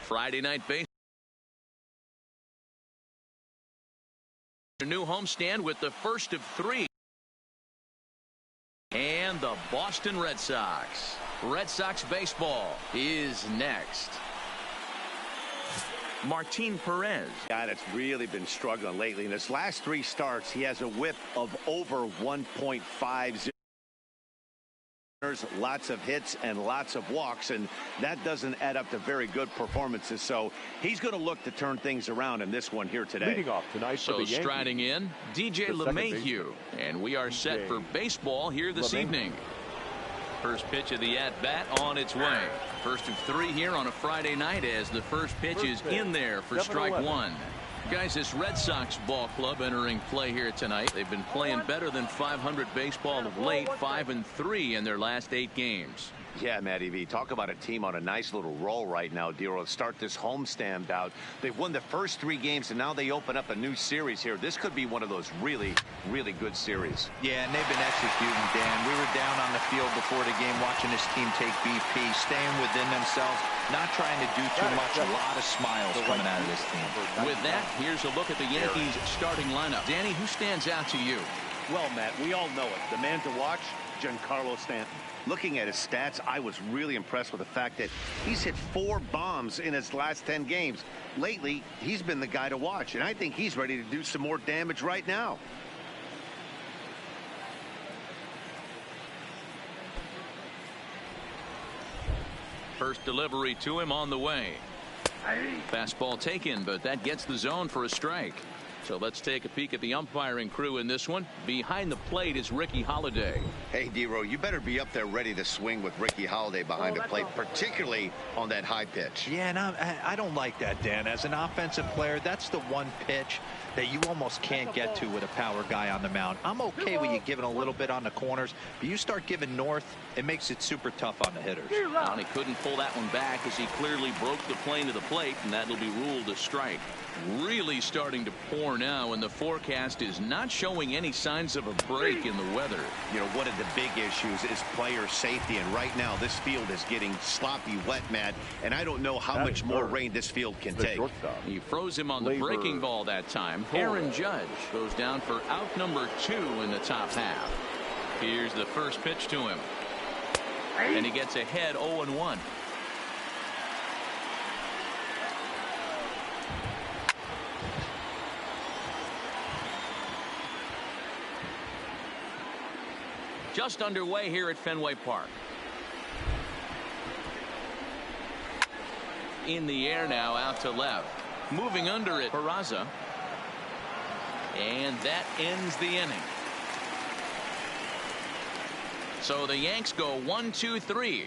Friday night baseball. A new homestand with the first of 3. And the Boston Red Sox. Red Sox baseball is next. Martin Perez. Guy that's really been struggling lately. In his last 3 starts, he has a whip of over 1.50. Lots of hits and lots of walks, and that doesn't add up to very good performances. So he's going to look to turn things around in this one here today. Leading off tonight for the Yankees, striding in, DJ LeMahieu, and we are set for baseball here this evening. First pitch of the at-bat on its way. First of 3 here on a Friday night as the first pitch is in there for strike 1. Guys, this Red Sox ball club entering play here tonight. They've been playing better than 500 baseball of late, 5-3 in their last 8 games. Yeah, Matty V, talk about a team on a nice little roll right now, Dero. Start this homestand out. They've won the first 3 games, and now they open up a new series here. This could be one of those really, really good series. Yeah, and they've been executing, Dan. We were down on the field before the game watching this team take BP, staying within themselves, not trying to do too much. A lot of smiles coming out of this team. With that, here's a look at the Yankees starting lineup. Danny, who stands out to you? Well, Matt, we all know it. The man to watch, Giancarlo Stanton. Looking at his stats, I was really impressed with the fact that he's hit 4 bombs in his last 10 games. Lately, he's been the guy to watch, and I think he's ready to do some more damage right now. First delivery to him on the way. Fastball taken, but that gets the zone for a strike. So let's take a peek at the umpiring crew in this one. Behind the plate is Ricky Holiday. Hey, Dero, you better be up there ready to swing with Ricky Holiday behind the plate, particularly on that high pitch. Yeah, and I don't like that, Dan. As an offensive player, that's the one pitch that you almost can't get to with a power guy on the mound. I'm okay with you giving a little bit on the corners, but you start giving north, it makes it super tough on the hitters. And he couldn't pull that one back as he clearly broke the plane to the plate, and that'll be ruled a strike. Really starting to pour now, and the forecast is not showing any signs of a break in the weather. You know, one of the big issues is player safety, and right now this field is getting sloppy wet, Matt, and I don't know how much more rain this field can take. He froze him on the breaking ball that time. Aaron Judge goes down for out number 2 in the top half. Here's the first pitch to him, and he gets ahead 0-1. Just underway here at Fenway Park. In the air now, out to left. Moving under it, Peraza. And that ends the inning. So the Yanks go 1-2-3.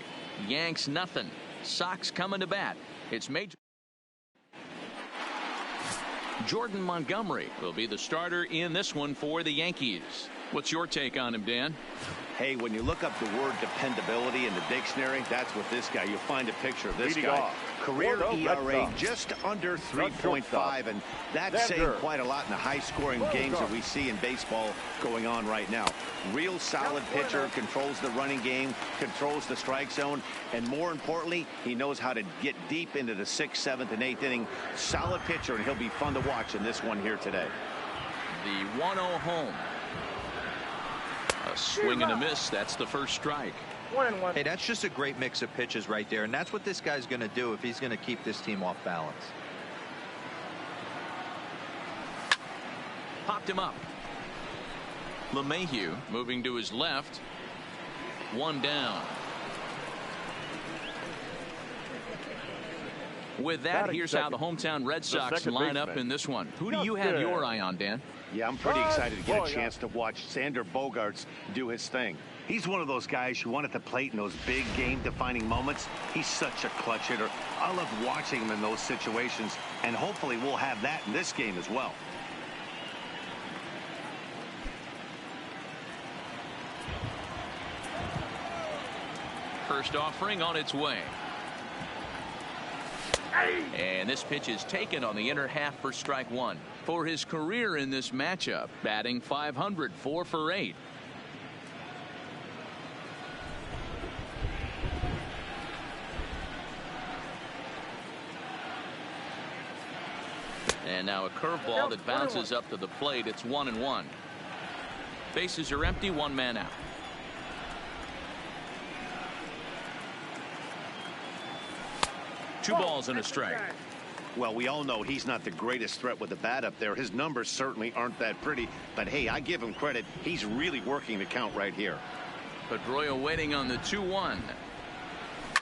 Yanks nothing. Sox coming to bat. It's Major. Jordan Montgomery will be the starter in this one for the Yankees. What's your take on him, Dan? Hey, when you look up the word dependability in the dictionary, that's what this guy, you'll find a picture of this guy. Career ERA just under 3.5, and that's saying quite a lot in the high-scoring games that we see in baseball going on right now. Real solid pitcher, controls the running game, controls the strike zone, and more importantly, he knows how to get deep into the 6th, 7th, and 8th inning. Solid pitcher, and he'll be fun to watch in this one here today. The 1-0 home. A swing and a miss. That's the first strike. 1-1. Hey, that's just a great mix of pitches right there, and that's what this guy's going to do if he's going to keep this team off balance. Popped him up. LeMahieu moving to his left. 1 down. With that, here's how the hometown Red Sox line up in this one. Who do you have your eye on, Dan? Yeah, I'm pretty excited to get a chance to watch Xander Bogaerts do his thing. He's one of those guys you want at the plate in those big game-defining moments. He's such a clutch hitter. I love watching him in those situations, and hopefully we'll have that in this game as well. First offering on its way. And this pitch is taken on the inner half for strike 1. For his career in this matchup, batting .500, 4 for 8. And now a curveball that bounces up to the plate. It's 1-1. Bases are empty, one man out. Two balls and a strike. Well, we all know he's not the greatest threat with the bat up there. His numbers certainly aren't that pretty. But, hey, I give him credit. He's really working the count right here. Pedroia waiting on the 2-1.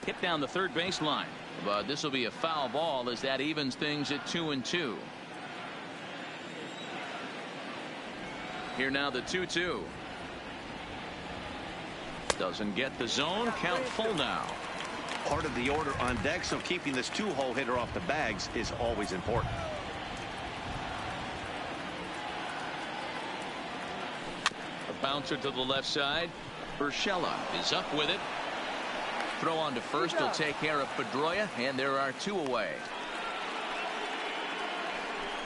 Hit down the third baseline. But this will be a foul ball as that evens things at 2-2. Here now the 2-2. Doesn't get the zone. Count full now. Part of the order on deck, so keeping this two-hole hitter off the bags is always important. A bouncer to the left side. Urshela is up with it. Throw on to first will take care of Pedroia, and there are two away.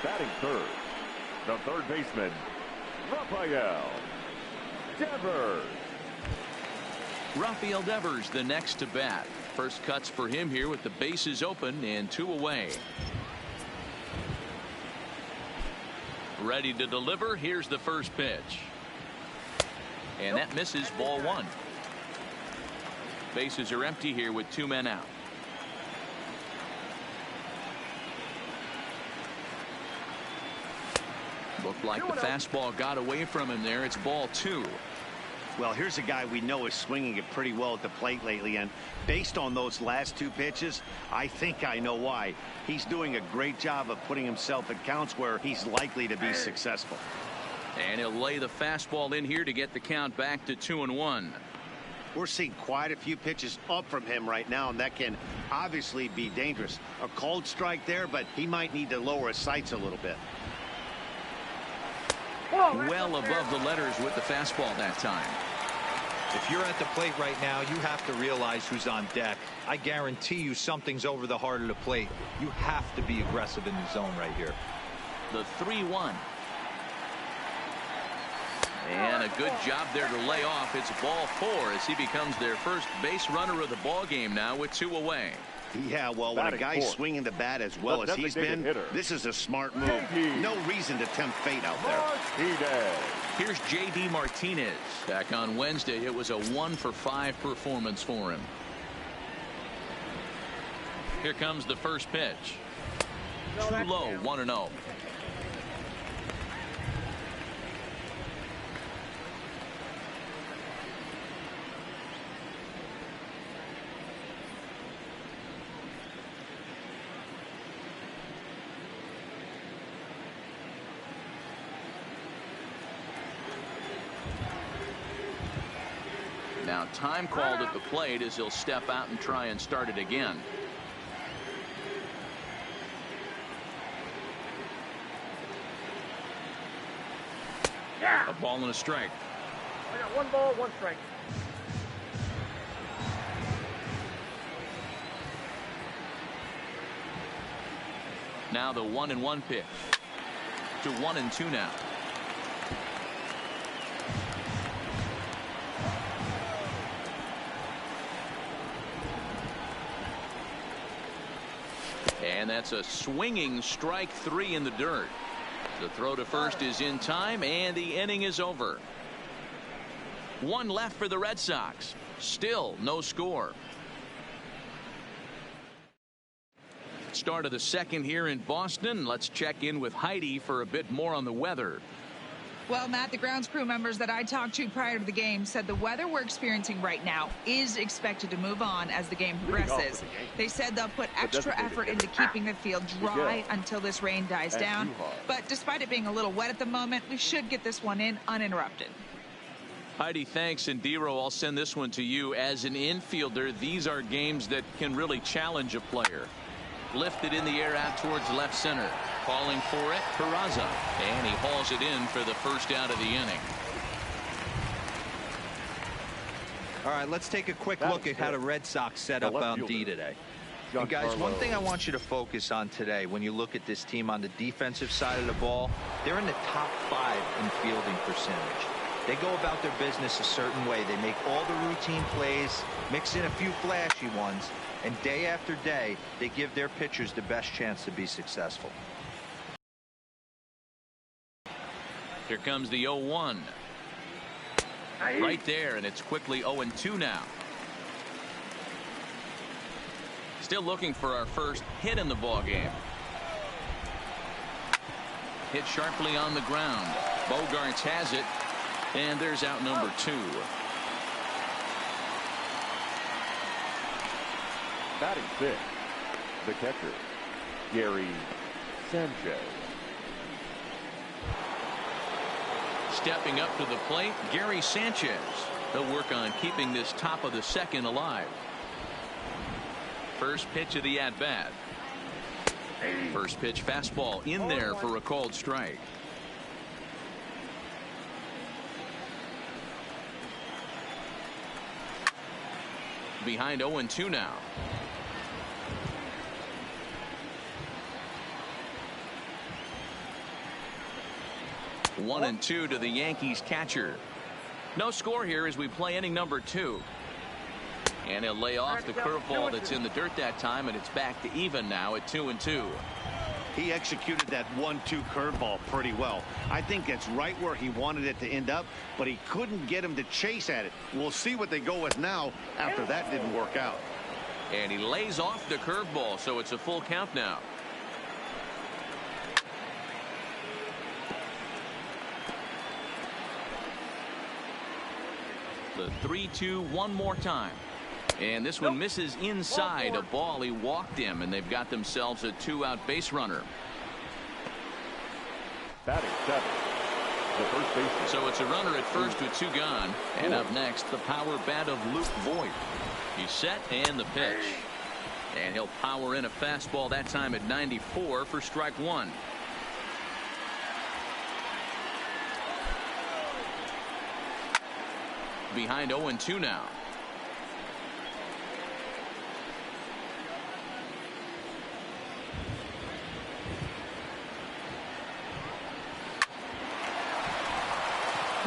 Batting third, the third baseman, Rafael Devers. Rafael Devers the next to bat. First cuts for him here with the bases open and two away. Ready to deliver. Here's the first pitch. And that misses, ball one. Bases are empty here with two men out. Looked like the fastball got away from him there. It's ball two. Well, here's a guy we know is swinging it pretty well at the plate lately, and based on those last two pitches, I think I know why. He's doing a great job of putting himself at counts where he's likely to be successful. And he'll lay the fastball in here to get the count back to 2-1. We're seeing quite a few pitches up from him right now, and that can obviously be dangerous. A cold strike there, but he might need to lower his sights a little bit. Well above the letters with the fastball that time. If you're at the plate right now, you have to realize who's on deck. I guarantee you something's over the heart of the plate. You have to be aggressive in the zone right here. The 3-1. And a good job there to lay off. It's ball four as he becomes their first base runner of the ball game now with two away. Yeah, well, when a guy's swinging the bat as well as he's been, this is a smart move. No reason to tempt fate out there. Here's J.D. Martinez. Back on Wednesday, it was a 1-for-5 performance for him. Here comes the first pitch. Too low, 1-0. Now time called at the plate as he'll step out and try and start it again. A ball and a strike. I got 1 ball, 1 strike. Now the 1-1 pitch to 1-2 now. And that's a swinging strike three in the dirt. The throw to first is in time, and the inning is over. One left for the Red Sox. Still no score. Start of the second here in Boston. Let's check in with Heidi for a bit more on the weather. Well, Matt, the grounds crew members that I talked to prior to the game said the weather we're experiencing right now is expected to move on as the game progresses. They said they'll put extra effort into keeping the field dry until this rain dies down. But despite it being a little wet at the moment, we should get this one in uninterrupted. Heidi, thanks. And Dero, I'll send this one to you. As an infielder, these are games that can really challenge a player. Lifted in the air out towards left center. Calling for it, Peraza. And he hauls it in for the first out of the inning. All right, let's take a quick look at how the Red Sox set up on D today. And guys, one thing I want you to focus on today when you look at this team on the defensive side of the ball, they're in the top 5 in fielding percentage. They go about their business a certain way. They make all the routine plays, mix in a few flashy ones, and day after day, they give their pitchers the best chance to be successful. Here comes the 0-1. Right there, and it's quickly 0-2 now. Still looking for our first hit in the ball game. Hit sharply on the ground. Bogarts has it, and there's out number 2. Batting 6, the catcher, Gary Sanchez. Stepping up to the plate, Gary Sanchez. He'll work on keeping this top of the second alive. First pitch of the at-bat. First pitch fastball in there for a called strike. Behind 0-2 now. One and 2 to the Yankees catcher. No score here as we play inning number 2. And he'll lay off the curveball that's in the dirt that time, and it's back to even now at 2-2. He executed that 1-2 curveball pretty well. I think it's right where he wanted it to end up, but he couldn't get him to chase at it. We'll see what they go with now after that didn't work out. And he lays off the curveball, so it's a full count now. The 3-2 one more time. And this one misses inside. A ball. He walked him, and they've got themselves a 2-out base runner. Batting 7, the first baseman. So it's a runner at first with 2 gone. And up next, the power bat of Luke Voigt. He's set, and the pitch. And he'll power in a fastball that time at 94 for strike 1. Behind 0-2 now.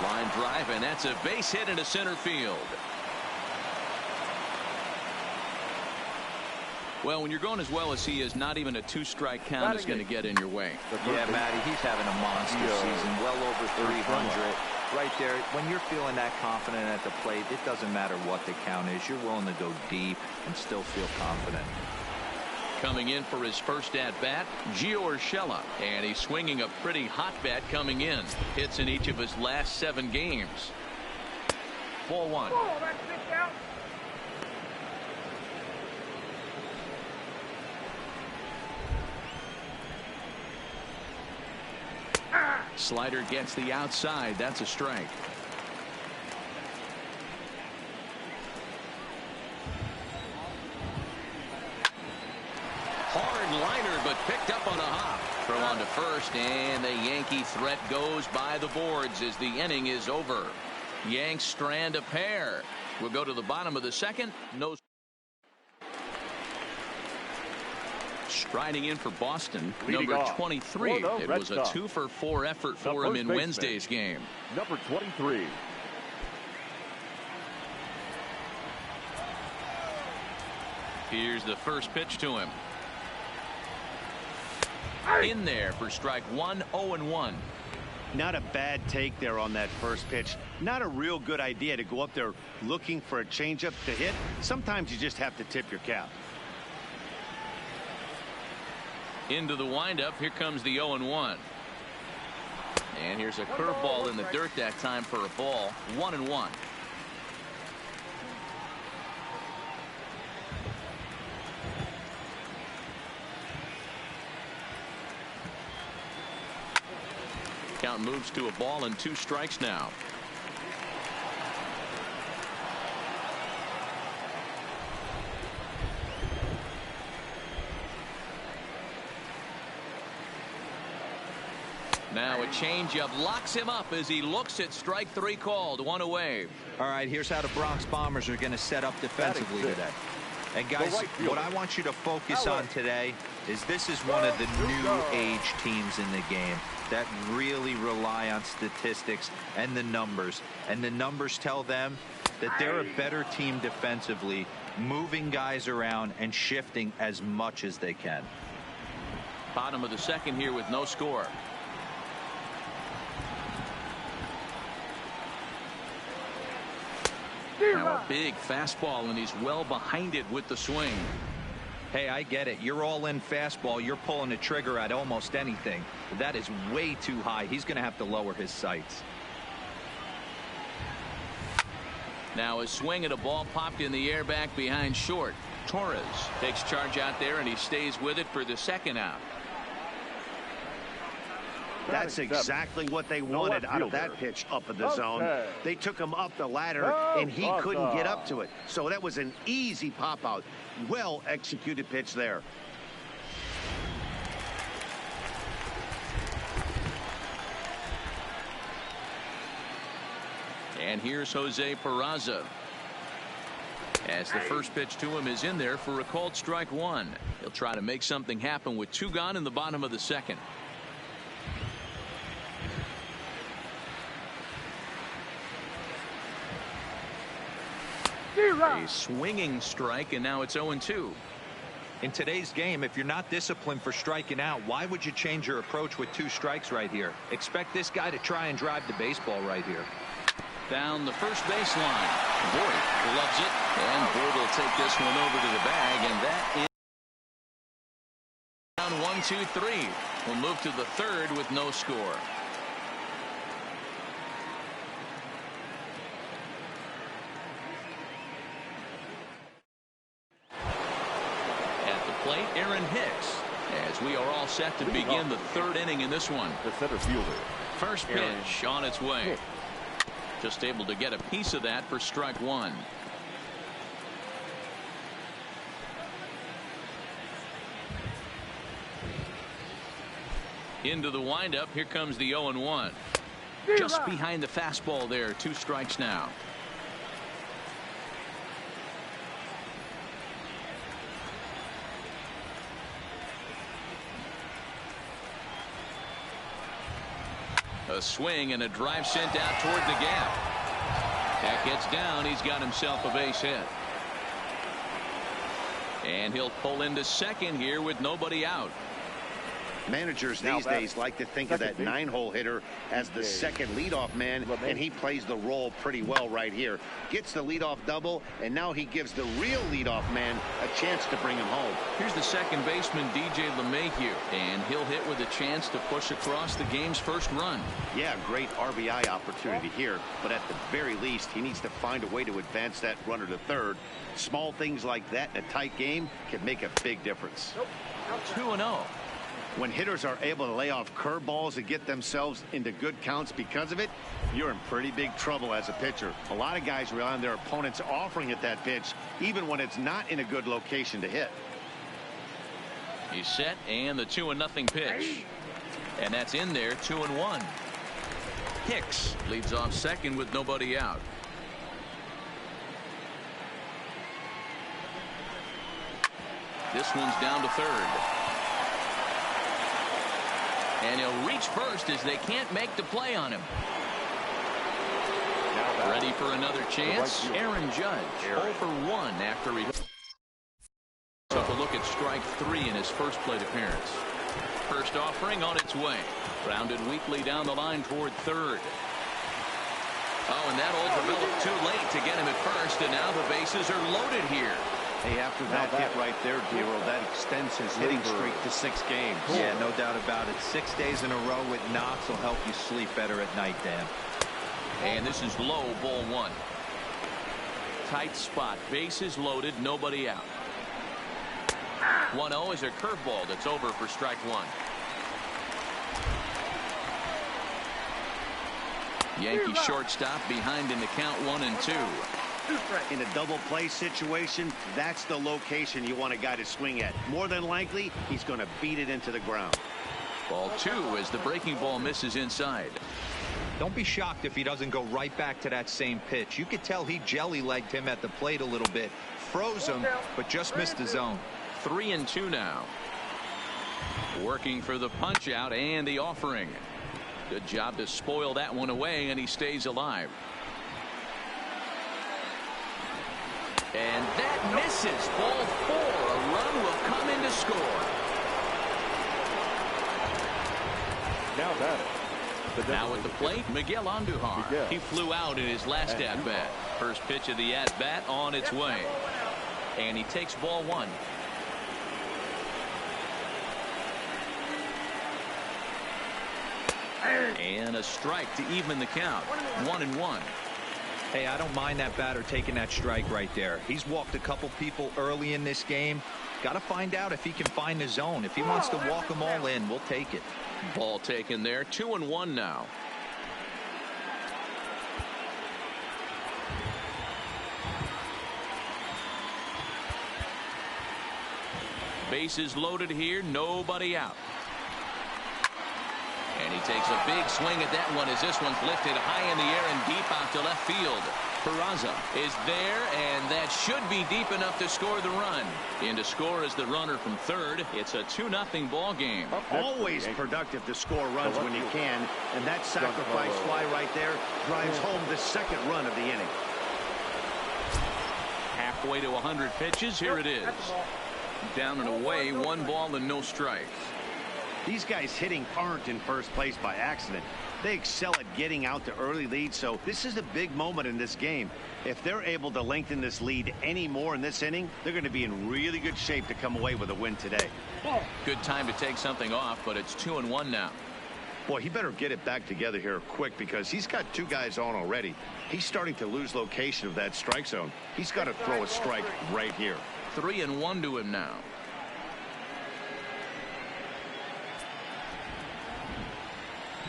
Line drive, and that's a base hit into center field. Well, when you're going as well as he is, not even a 2-strike count is going to get in your way. Yeah, Matty, he's having a monster season, well over 300. Right there, when you're feeling that confident at the plate, it doesn't matter what the count is. You're willing to go deep and still feel confident. Coming in for his first at-bat, Gio Urshela, and he's swinging a pretty hot bat coming in. Hits in each of his last 7 games. Ball 1. Slider gets the outside. That's a strike. Hard liner, but picked up on a hop. Throw on to first, and the Yankee threat goes by the boards as the inning is over. Yanks strand a pair. We'll go to the bottom of the second. No. Striding in for Boston, number 23. It was a 2-for-4 effort for him in Wednesday's game. Number 23. Here's the first pitch to him. In there for strike 1, 0-1. Not a bad take there on that first pitch. Not a real good idea to go up there looking for a changeup to hit. Sometimes you just have to tip your cap. Into the windup. Here comes the 0-1. And here's a curveball in the dirt that time for a ball. 1-1. Count moves to a ball and 2 strikes now. Now a changeup locks him up as he looks at strike 3 called. 1 away. All right, here's how the Bronx Bombers are going to set up defensively today. And guys, what I want you to focus on today is this is one of the new age teams in the game that really rely on statistics and the numbers. And the numbers tell them that they're a better team defensively, moving guys around and shifting as much as they can. Bottom of the second here with no score. Now a big fastball, and he's well behind it with the swing. Hey, I get it. You're all in fastball. You're pulling the trigger at almost anything. That is way too high. He's going to have to lower his sights. Now a swing at a ball popped in the air back behind short. Torres takes charge out there, and he stays with it for the second out. That's exactly what they wanted out of that pitch up in the zone. They took him up the ladder, and he couldn't get up to it. So that was an easy pop out. Well executed pitch there. And here's Jose Peraza. As the first pitch to him is in there for a called strike one. He'll try to make something happen with two gone in the bottom of the second. A swinging strike, and now it's 0-2. In today's game, if you're not disciplined for striking out, why would you change your approach with 2 strikes right here? Expect this guy to try and drive the baseball right here. Down the first baseline. Boyd loves it, and Boyd will take this one over to the bag, and that is down 1-2-3. We'll move to the third with no score. Plate, Aaron Hicks, as we are all set to begin the third inning in this one. The center fielder. First pitch on its way. Just able to get a piece of that for strike one. Into the windup. Here comes the 0-1. Just behind the fastball there. 2 strikes now. A swing and a drive sent out toward the gap. That gets down. He's got himself a base hit. And he'll pull into second here with nobody out. Managers these days like to think of that 9-hole hitter as the second leadoff man, and he plays the role pretty well right here. Gets the leadoff double, and now he gives the real leadoff man a chance to bring him home. Here's the second baseman, DJ LeMahieu, and he'll hit with a chance to push across the game's first run. Yeah, great RBI opportunity here, but at the very least, he needs to find a way to advance that runner to third. Small things like that in a tight game can make a big difference. 2-0. When hitters are able to lay off curveballs and get themselves into good counts because of it, you're in pretty big trouble as a pitcher. A lot of guys rely on their opponents offering at that pitch, even when it's not in a good location to hit. He's set, and the 2-0 pitch. And that's in there, 2-1. Hicks leads off second with nobody out. This one's down to third. And he'll reach first as they can't make the play on him. Ready for another chance. Aaron Judge, 0 for 1 after he took a look at strike 3 in his first plate appearance. First offering on its way. Grounded weakly down the line toward third. Oh, and that'll develop too late to get him at first, and now the bases are loaded here. Hey, after that hit right there, Dero, that extends his hitting streak to 6 games. Yeah, no doubt about it. 6 days in a row with knocks will help you sleep better at night, Dan. And this is low, ball 1. Tight spot, bases loaded, nobody out. 1-0 is a curveball that's over for strike 1. Yankee shortstop behind in the count 1-2. In a double play situation, that's the location you want a guy to swing at. More than likely, he's going to beat it into the ground. Ball 2 as the breaking ball misses inside. Don't be shocked if he doesn't go right back to that same pitch. You could tell he jelly-legged him at the plate a little bit. Froze him, but just missed the zone. 3-2 now. Working for the punch out and the offering. Good job to spoil that one away, and he stays alive. And that misses. Ball 4. A run will come in to score. Now batting. Now at the plate, Miguel Andujar. He flew out in his last at bat. First pitch of the at-bat on its way. And he takes ball one. And a strike to even the count. 1-1. Hey, I don't mind that batter taking that strike right there. He's walked a couple people early in this game. Got to find out if he can find the zone. If he wants to walk them all in, we'll take it. Ball taken there. 2-1 now. Bases loaded here. Nobody out. And he takes a big swing at that one as this one's lifted high in the air and deep out to left field. Peraza is there, and that should be deep enough to score the run. In to score is the runner from third. It's a 2-0 ball game. Always productive to score runs when you can, and that sacrifice fly right there drives home the second run of the inning. Halfway to 100 pitches. Here it is. Down and away, 1 ball and no strikes. These guys hitting aren't in first place by accident. They excel at getting out to early leads, so this is a big moment in this game. If they're able to lengthen this lead any more in this inning, they're going to be in really good shape to come away with a win today. Good time to take something off, but it's 2-1 now. Boy, he better get it back together here quick because he's got 2 guys on already. He's starting to lose location of that strike zone. He's got to throw a strike right here. 3-1 to him now.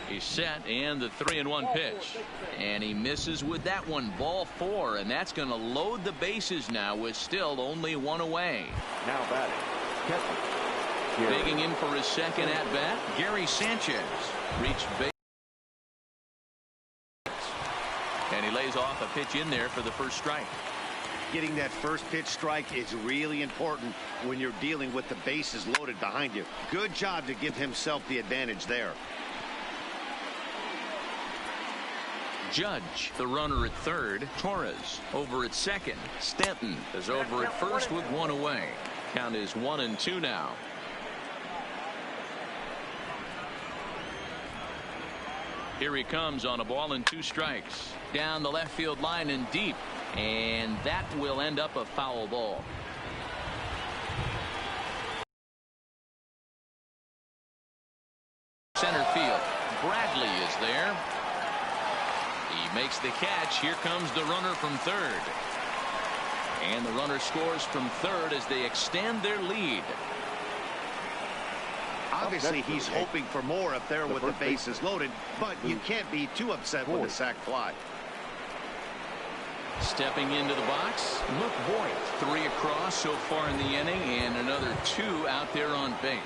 He's set, and the 3-1 pitch. And he misses with that one. Ball 4, and that's going to load the bases now with still only 1 away. Now batting. Digging in for his second at-bat, Gary Sanchez. Reached base. And he lays off a pitch in there for the first strike. Getting that first pitch strike is really important when you're dealing with the bases loaded behind you. Good job to give himself the advantage there. Judge, the runner at third. Torres over at second. Stanton is over at first with 1 away. Count is 1-2 now. Here he comes on a ball and 2 strikes. Down the left field line and deep. And that will end up a foul ball. Center field. Bradley is there. He makes the catch. Here comes the runner from third. And the runner scores from third as they extend their lead. Obviously, he's hoping for more up there with the bases loaded, but you can't be too upset with a sac fly. Stepping into the box, Luke Voigt. 3 across so far in the inning, and another 2 out there on base.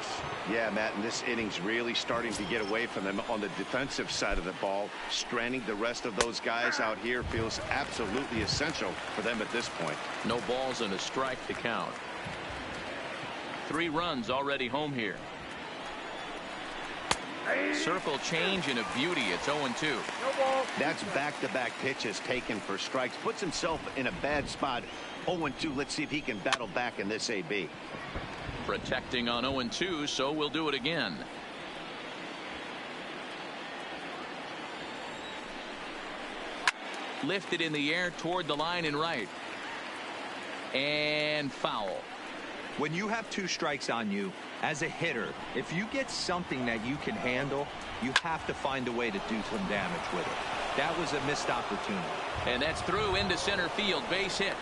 Yeah, Matt, and this inning's really starting to get away from them on the defensive side of the ball. Stranding the rest of those guys out here feels absolutely essential for them at this point. No balls and a strike to count. 3 runs already home here. Circle change and a beauty. It's 0-2. That's back-to-back pitches taken for strikes. Puts himself in a bad spot. 0-2. Let's see if he can battle back in this AB. Protecting on 0-2, so we'll do it again. Lifted in the air toward the line and right. And foul. When you have 2 strikes on you, as a hitter, if you get something that you can handle, you have to find a way to do some damage with it. That was a missed opportunity. And that's through into center field. Base hit.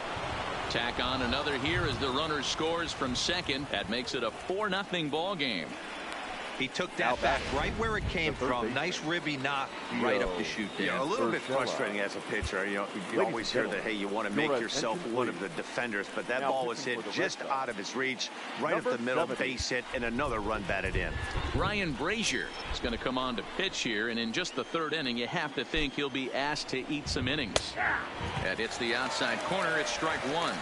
Tack on another here as the runner scores from second. That makes it a 4-0 ball game. He took that back right where it came from. Nice ribby knock right up the chute there. Yeah, a little bit frustrating as a pitcher. You always hear that, hey, you want to make yourself one of the defenders, but that ball was hit just out of his reach, right up the middle, base hit, and another run batted in. Ryan Brazier is going to come on to pitch here, and in just the 3rd inning, you have to think he'll be asked to eat some innings. That hits the outside corner. It's strike 1.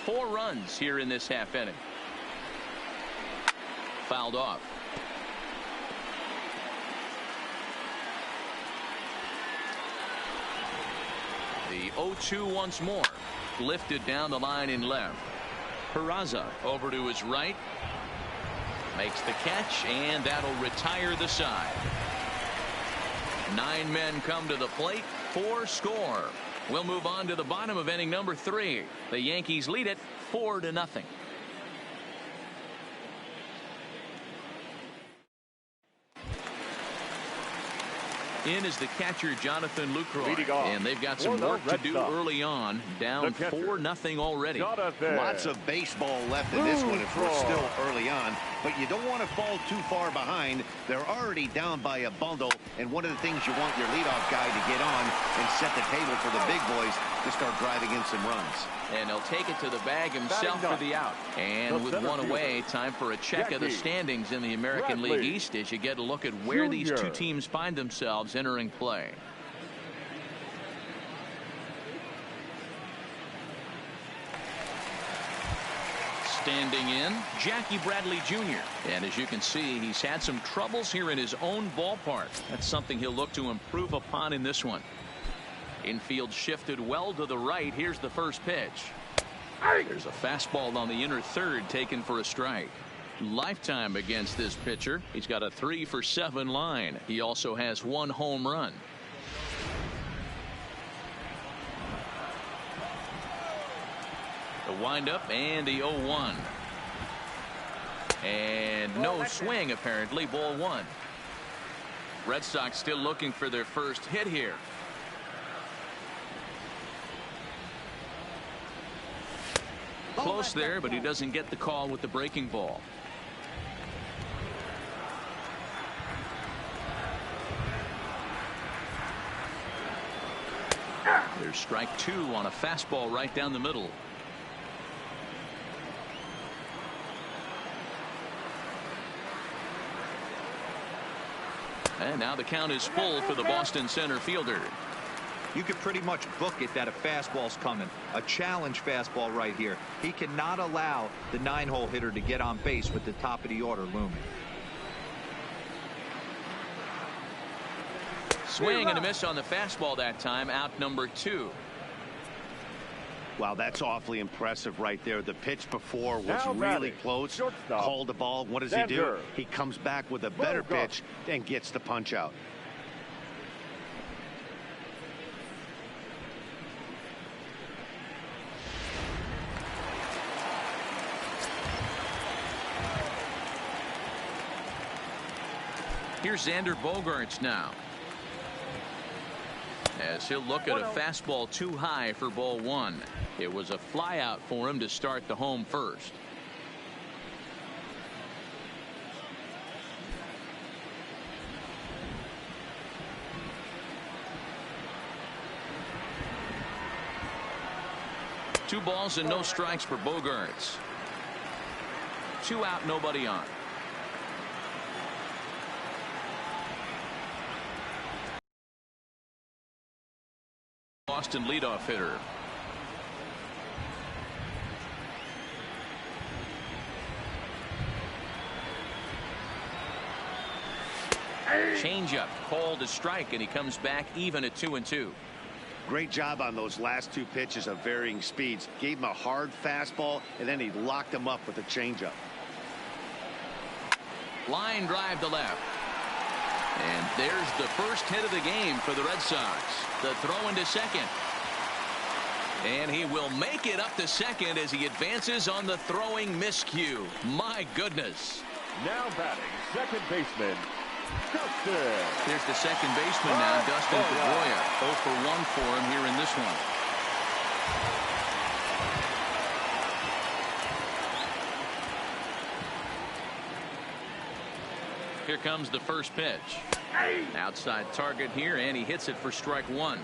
Four runs here in this half inning. fouled off. The 0-2 once more. Lifted down the line in left. Peraza over to his right. Makes the catch, and that'll retire the side. 9 men come to the plate. 4 score. We'll move on to the bottom of inning number 3. The Yankees lead it 4-0. In is the catcher, Jonathan Lucroy, and they've got some work to do early on. Down 4-0 already. Lots of baseball left in this one if we're still early on, but you don't want to fall too far behind. They're already down by a bundle, and one of the things you want your leadoff guy to get on and set the table for the big boys to start driving in some runs. And he'll take it to the bag himself for the out. And with one away, time for a check of the standings in the American League East as you get a look at where these two teams find themselves entering play. Standing in, Jackie Bradley Jr. And as you can see, he's had some troubles here in his own ballpark. That's something he'll look to improve upon in this one. Infield shifted well to the right. Here's the first pitch. There's a fastball on the inner third taken for a strike. Lifetime against this pitcher. He's got a 3-for-7 line. He also has 1 home run. The windup and the 0-1. And no swing apparently. Ball 1. Red Sox still looking for their first hit here. Close there, but he doesn't get the call with the breaking ball. There's strike 2 on a fastball right down the middle. And now the count is full for the Boston center fielder. You could pretty much book it that a fastball's coming. A challenge fastball right here. He cannot allow the 9-hole hitter to get on base with the top of the order looming. Swing and a miss on the fastball that time. Out number 2. Wow, that's awfully impressive right there. The pitch before was really close. Called the ball. What does he do? He comes back with a better pitch and gets the punch out. Here's Xander Bogaerts now, as he'll look at a fastball too high for ball 1. It was a fly out for him to start the home first. Two balls and no strikes for Bogaerts. 2 out, nobody on. Boston leadoff hitter. Changeup called a strike, and he comes back even at 2-2. Great job on those last 2 pitches of varying speeds. Gave him a hard fastball, and then he locked him up with a changeup. Line drive to left. And there's the first hit of the game for the Red Sox. The throw into second. And he will make it up to second as he advances on the throwing miscue. My goodness. Now batting, second baseman, Dustin. Here's the second baseman now, Dustin Pedroia. 0 for 1 for him here in this one. Here comes the first pitch. Outside target here, and he hits it for strike 1.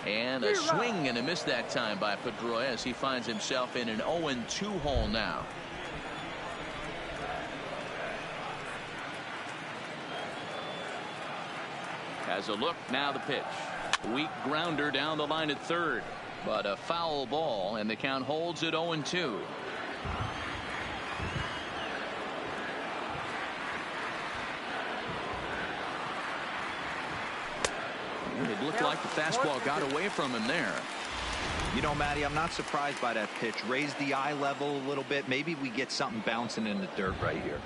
And a swing and a miss that time by Pedroia as he finds himself in an 0-2 hole now. Has a look, now the pitch. Weak grounder down the line at third, but a foul ball, and the count holds at 0-2. It looked like the fastball got away from him there. You know, Matty, I'm not surprised by that pitch. Raise the eye level a little bit. Maybe we get something bouncing in the dirt right here.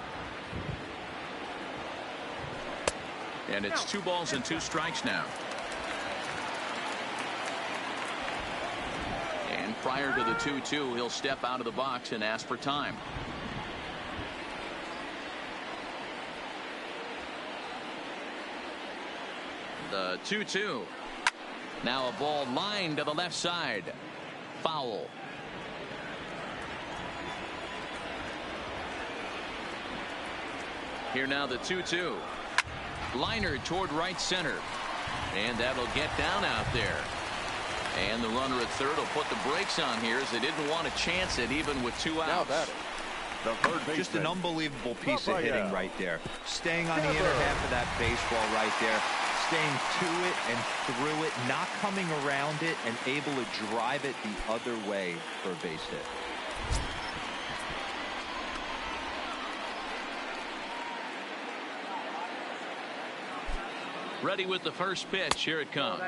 And it's 2 balls and 2 strikes now. And prior to the 2-2, he'll step out of the box and ask for time. The 2-2. Now a ball lined to the left side. Foul. Here now the 2-2. Liner toward right center. And that'll get down out there. And the runner at third will put the brakes on here as they didn't want to chance it even with 2 outs. Just an unbelievable piece of hitting right there. Staying on the inner half of that baseball right there. Staying to it and through it, not coming around it, and able to drive it the other way for a base hit. Ready with the first pitch. Here it comes.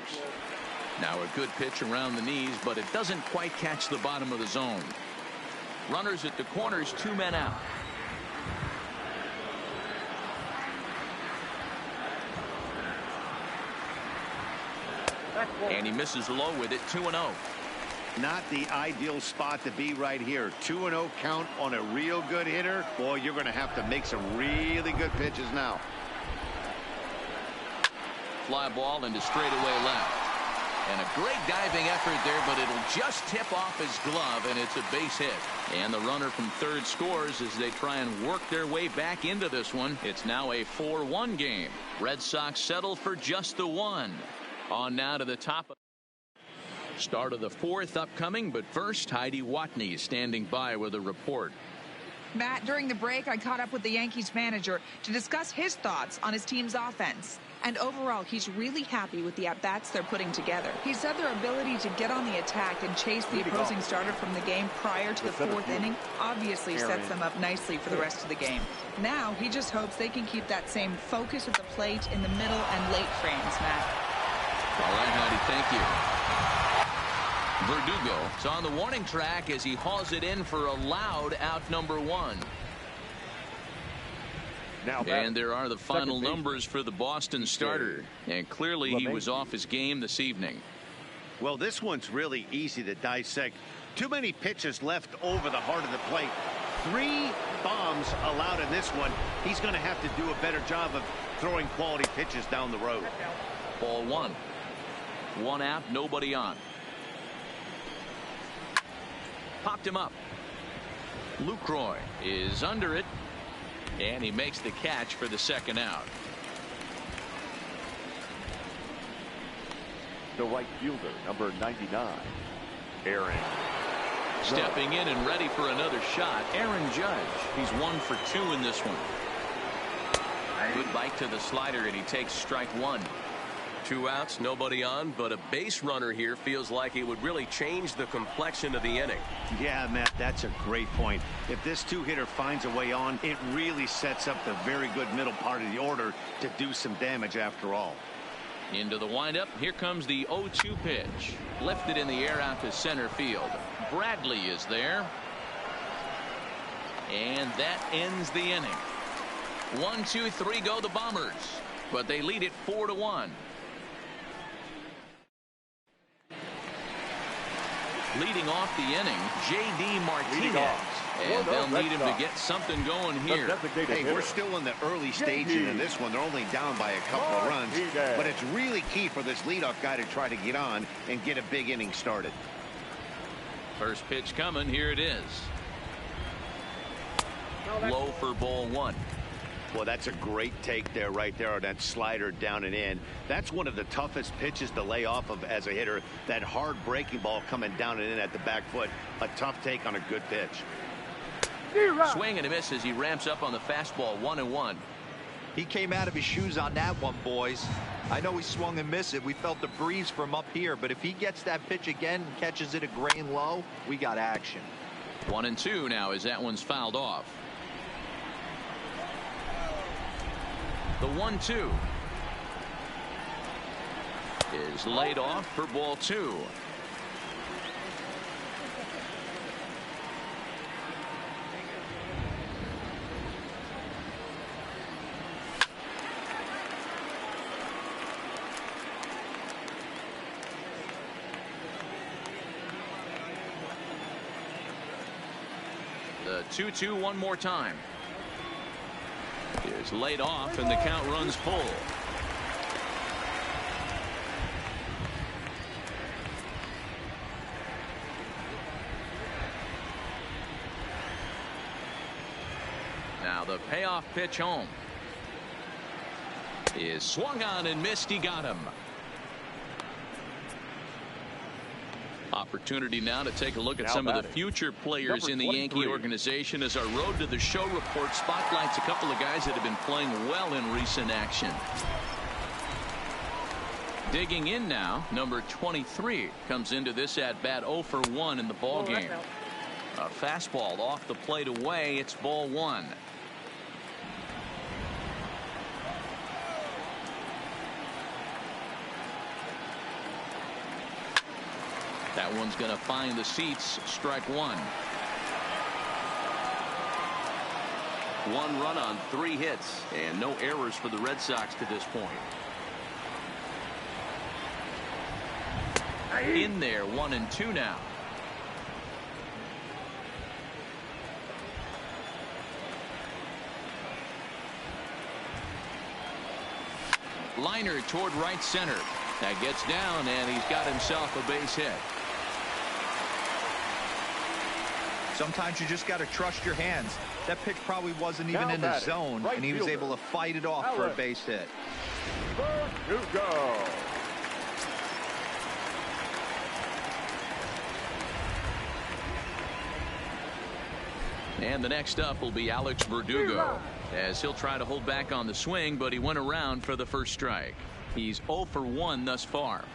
Now a good pitch around the knees, but it doesn't quite catch the bottom of the zone. Runners at the corners, 2 men out. And he misses low with it. 2-0. Not the ideal spot to be right here. 2-0 count on a real good hitter. Boy, you're going to have to make some really good pitches now. Fly ball into straightaway left. And a great diving effort there, but it'll just tip off his glove, and it's a base hit. And the runner from third scores as they try and work their way back into this one. It's now a 4-1 game. Red Sox settle for just the 1. On now to the top. Start of the 4th upcoming, but first, Heidi Watney standing by with a report. Matt, during the break, I caught up with the Yankees manager to discuss his thoughts on his team's offense. And overall, he's really happy with the at-bats they're putting together. He said their ability to get on the attack and chase the opposing starter from the game prior to the 4th inning obviously sets them up nicely for the rest of the game. Now, he just hopes they can keep that same focus at the plate in the middle and late frames, Matt. All right, Heidi, thank you. Verdugo is on the warning track as he hauls it in for a loud out number 1. And there are the final numbers for the Boston starter. And clearly he was off his game this evening. Well, this one's really easy to dissect. Too many pitches left over the heart of the plate. 3 bombs allowed in this one. He's going to have to do a better job of throwing quality pitches down the road. Ball 1. 1 out, nobody on. Popped him up. Lucroy is under it. And he makes the catch for the 2nd out. The right fielder, number 99, Aaron. Stepping in and ready for another shot, Aaron Judge. He's 1 for 2 in this one. Good bite to the slider, and he takes strike 1. 2 outs, nobody on, but a base runner here feels like it would really change the complexion of the inning. Yeah, Matt, that's a great point. If this 2-hitter finds a way on, it really sets up the very good middle part of the order to do some damage after all. Into the windup. Here comes the 0-2 pitch. Lifted in the air out to center field. Bradley is there. And that ends the inning. 1, 2, 3 go the Bombers. But they lead it 4-1. Leading off the inning, J.D. Martinez. And they'll need him to get something going here. Hey, we're still in the early stages of this one. They're only down by a couple of runs. But it's really key for this leadoff guy to try to get on and get a big inning started. First pitch coming. Here it is. Low for ball 1. Well, that's a great take there, right there, on that slider down and in. That's one of the toughest pitches to lay off of as a hitter. That hard breaking ball coming down and in at the back foot. A tough take on a good pitch. Swing and a miss as he ramps up on the fastball. 1-1. He came out of his shoes on that one, boys. I know he swung and missed it. We felt the breeze from up here, but if he gets that pitch again and catches it a grain low, we got action. 1-2 now as that one's fouled off. The 1-2 is laid off for ball 2. The 2-2 one more time is laid off and the count runs full. Now the payoff pitch home is swung on and missed. He got him. Opportunity now to take a look at some of the future players in the Yankee organization as our Road to the Show report spotlights a couple of guys that have been playing well in recent action. Digging in now, number 23 comes into this at bat 0 for 1 in the ball game. A fastball off the plate away. It's ball 1. That one's going to find the seats. Strike 1. 1 run on 3 hits and no errors for the Red Sox to this point. In there, 1-2 now. Liner toward right center. That gets down and he's got himself a base hit. Sometimes you just got to trust your hands. That pitch probably wasn't even in the zone, and he was able to fight it off for a base hit. To go. And the next up will be Alex Verdugo, as he'll try to hold back on the swing, but he went around for the first strike. He's 0 for 1 thus far.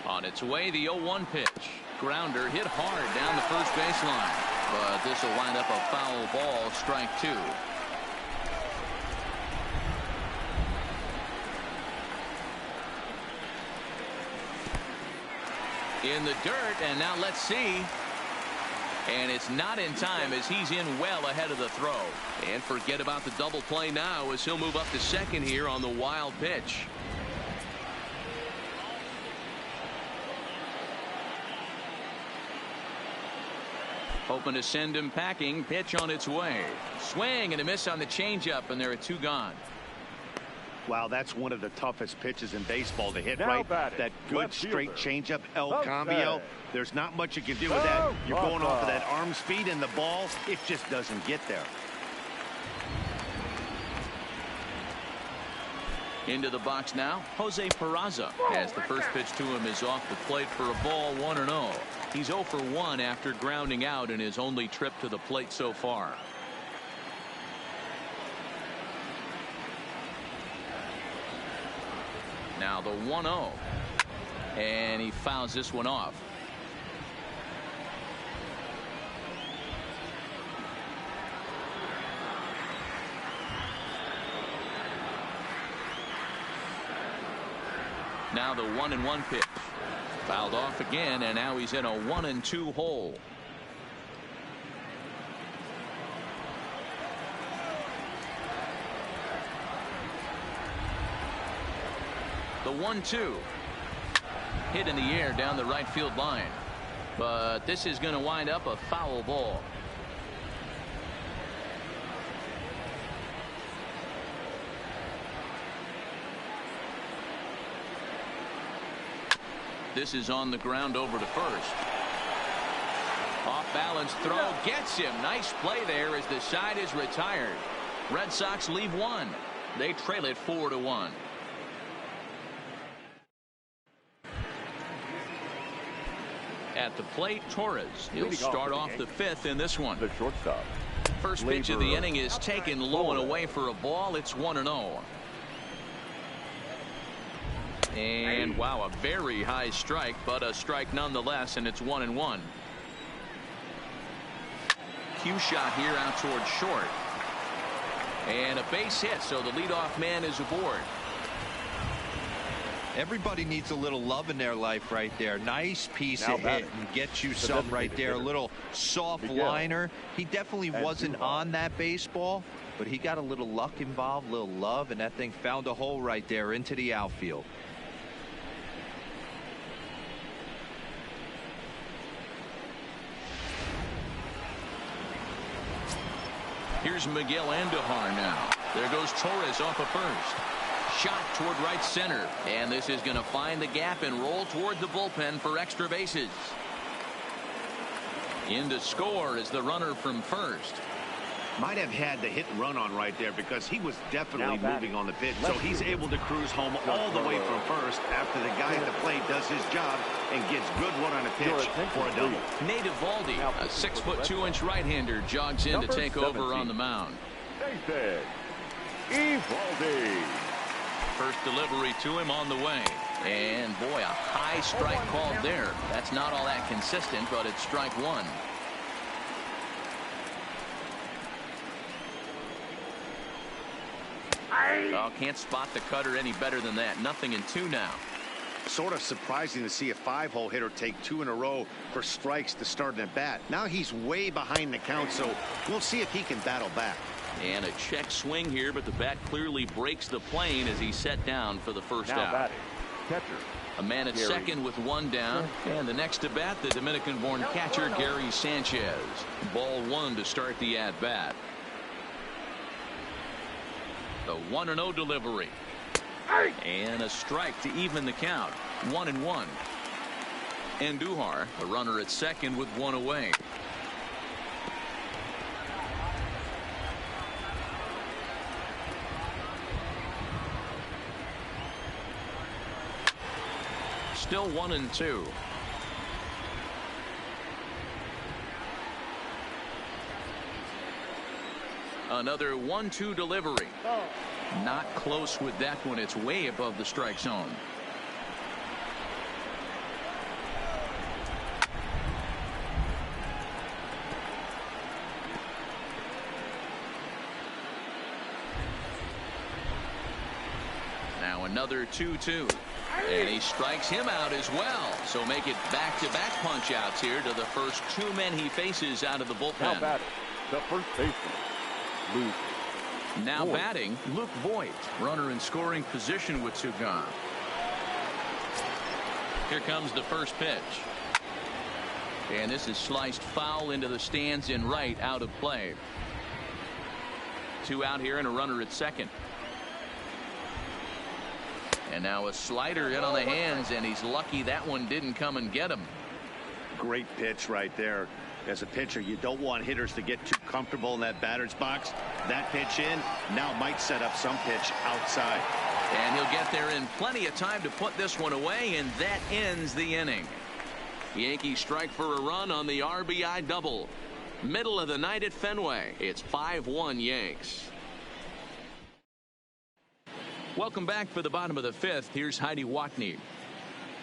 On its way, the 0-1 pitch. Grounder hit hard down the first baseline, but this will wind up a foul ball. Strike 2. In the dirt, and now let's see. And it's not in time as he's in well ahead of the throw. And forget about the double play now as he'll move up to second here on the wild pitch. Hoping to send him packing. Pitch on its way. Swing and a miss on the changeup, and there are 2 gone. Wow, that's one of the toughest pitches in baseball to hit, right? That good straight changeup, El Cambio. There's not much you can do with that. You're going off of that arm speed, and the ball, it just doesn't get there. Into the box now, Jose Peraza, as the first pitch to him is off the plate for a ball. 1-0. He's 0 for 1 after grounding out in his only trip to the plate so far. Now the 1-0, and he fouls this one off. Now the 1-1 pitch. Fouled off again, and now he's in a 1-2 hole. The 1-2 hit in the air down the right field line, but this is going to wind up a foul ball. This is on the ground over to first. Off balance throw gets him. Nice play there as the side is retired. Red Sox leave 1. They trail it 4-1. At the plate, Torres. He'll start off the 5th in this one. The shortstop, First pitch of the inning is taken low and away for a ball. It's 1-0. And wow, a very high strike, but a strike nonetheless, and it's 1-1. Cue shot here out towards short. And a base hit, so the leadoff man is aboard. Everybody needs a little love in their life right there. Nice piece of hit and get you some right there. A little soft liner. He definitely wasn't on that baseball, but he got a little luck involved, a little love, and that thing found a hole right there into the outfield. Here's Miguel Andujar now. There goes Torres off of first. Shot toward right center. And this is going to find the gap and roll toward the bullpen for extra bases. In to score is the runner from first. Might have had the hit and run on right there because he was definitely moving on the pitch. So he's able to cruise home all the way from first after the guy at the plate does his job and gets good one on a pitch for a double. Nate Eovaldi, a 6'2" right-hander, jogs in to take over on the mound. Eovaldi. First delivery to him on the way. And boy, a high strike called there. That's not all that consistent, but it's strike one. Oh, can't spot the cutter any better than that. 0-2 now. Sort of surprising to see a 5-hole hitter take 2 in a row for strikes to start an at bat. Now he's way behind the count, so we'll see if he can battle back. And a check swing here, but the bat clearly breaks the plane as he's set down for the first out. Catcher. A man at second with one down. And the next to bat, the Dominican-born catcher, Gary Sanchez. Ball one to start the at-bat. The 1-0 delivery. And a strike to even the count. 1-1. Andujar, the runner at second with one away. Still 1-2. Another 1-2 delivery. Not close with that one. It's way above the strike zone. Now another 2-2. And he strikes him out as well. So make it back-to-back punch outs here to the first two men he faces out of the bullpen. Now batting, the first baseman, Luke. Now batting, Luke Voigt. Runner in scoring position with two gone. Here comes the first pitch. And this is sliced foul into the stands in right, out of play. Two out here and a runner at second. And now a slider in on the hands, and he's lucky that one didn't come and get him. Great pitch right there. As a pitcher, you don't want hitters to get too comfortable in that batter's box. That pitch in now might set up some pitch outside. And he'll get there in plenty of time to put this one away, and that ends the inning. The Yankees strike for a run on the RBI double. Middle of the night at Fenway. It's 5-1 Yanks. Welcome back for the bottom of the fifth. Here's Heidi Watney.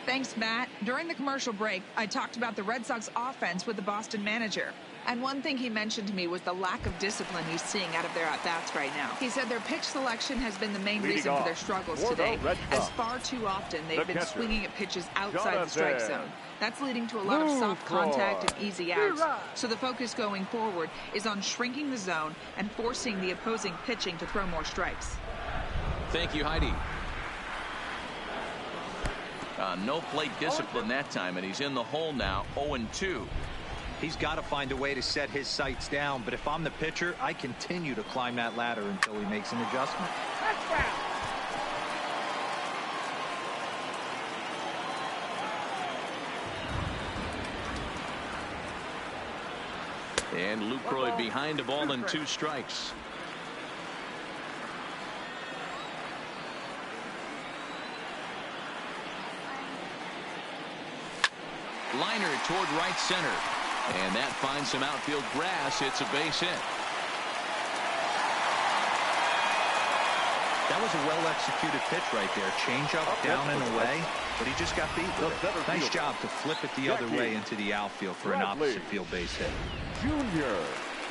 Thanks, Matt. During the commercial break, I talked about the Red Sox offense with the Boston manager. And one thing he mentioned to me was the lack of discipline he's seeing out of their at-bats right now. He said their pitch selection has been the main reason for their struggles today, as far too often they've been swinging at pitches outside the strike zone. That's leading to a lot of soft contact and easy outs. So the focus going forward is on shrinking the zone and forcing the opposing pitching to throw more strikes. Thank you, Heidi. No plate discipline that time, and he's in the hole now, 0-2. He's got to find a way to set his sights down, but if I'm the pitcher, I continue to climb that ladder until he makes an adjustment. And Lucroy behind the ball and 2 strikes. Liner toward right center. And that finds some outfield grass. It's a base hit. That was a well-executed pitch right there. Change up, down and away, but he just got beat with it. Nice job to flip it the other way into the outfield for an opposite field base hit. Junior.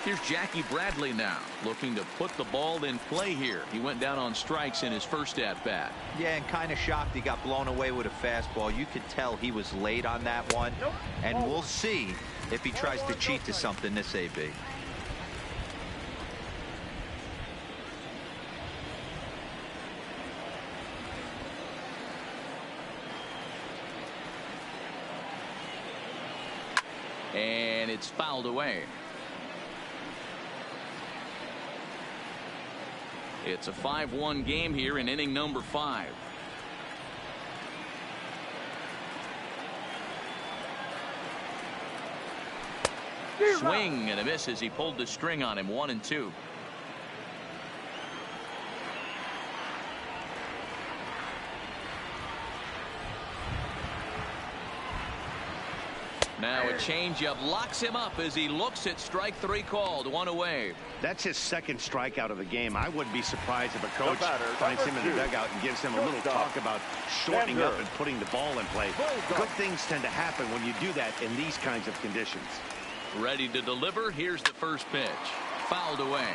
Here's Jackie Bradley now, looking to put the ball in play here. He went down on strikes in his first at-bat. Yeah, and kind of shocked he got blown away with a fastball. You could tell he was late on that one, and we'll see if he tries to cheat to something this AB. And it's fouled away. It's a 5-1 game here in inning number 5. Swing and a miss as he pulled the string on him. 1-2. Now a changeup locks him up as he looks at strike 3 called. 1 away. That's his second strikeout of the game. I wouldn't be surprised if a coach finds him in the dugout and gives him a little talk about shortening up and putting the ball in play. Good things tend to happen when you do that in these kinds of conditions. Ready to deliver. Here's the first pitch. Fouled away.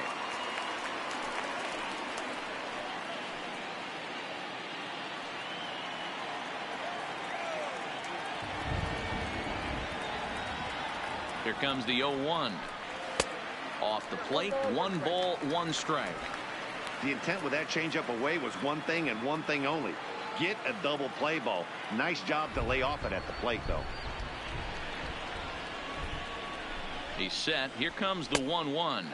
Here comes the 0-1. Off the plate, 1 ball, 1 strike. The intent with that changeup away was one thing and one thing only. Get a double play ball. Nice job to lay off it at the plate, though. He's set. Here comes the 1-1.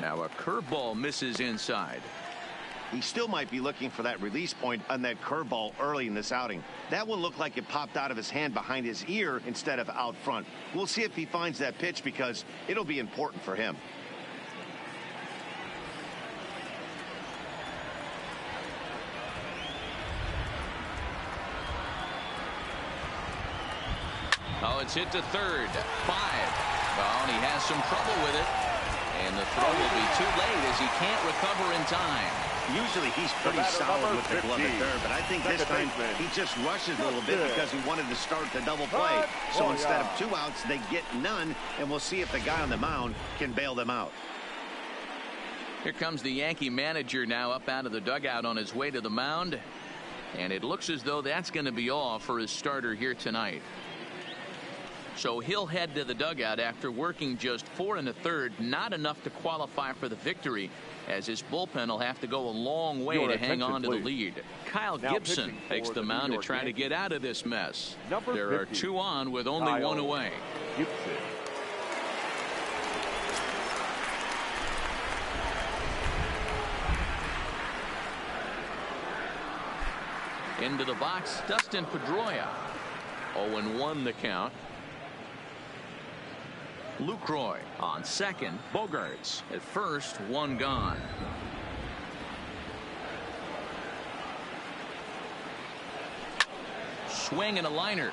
Now a curveball misses inside. He still might be looking for that release point on that curveball early in this outing. That one looked like it popped out of his hand behind his ear instead of out front. We'll see if he finds that pitch because it'll be important for him. Oh, it's hit to third. 5. Oh, and he has some trouble with it. And the throw will be too late as he can't recover in time. Usually he's pretty solid with the glove at third, but I think this time he just rushes a little bit because he wanted to start the double play. So instead of 2 outs, they get none, and we'll see if the guy on the mound can bail them out. Here comes the Yankee manager now up out of the dugout on his way to the mound. And it looks as though that's going to be all for his starter here tonight. So he'll head to the dugout after working just 4 1/3, not enough to qualify for the victory, as his bullpen will have to go a long way to hang on to the lead. Kyle Gibson takes the mound to try to get out of this mess. There are 2 on with only 1 away. Into the box, Dustin Pedroia. 0-1 the count. Lucroy on second. Bogarts at first. 1 gone. Swing and a liner,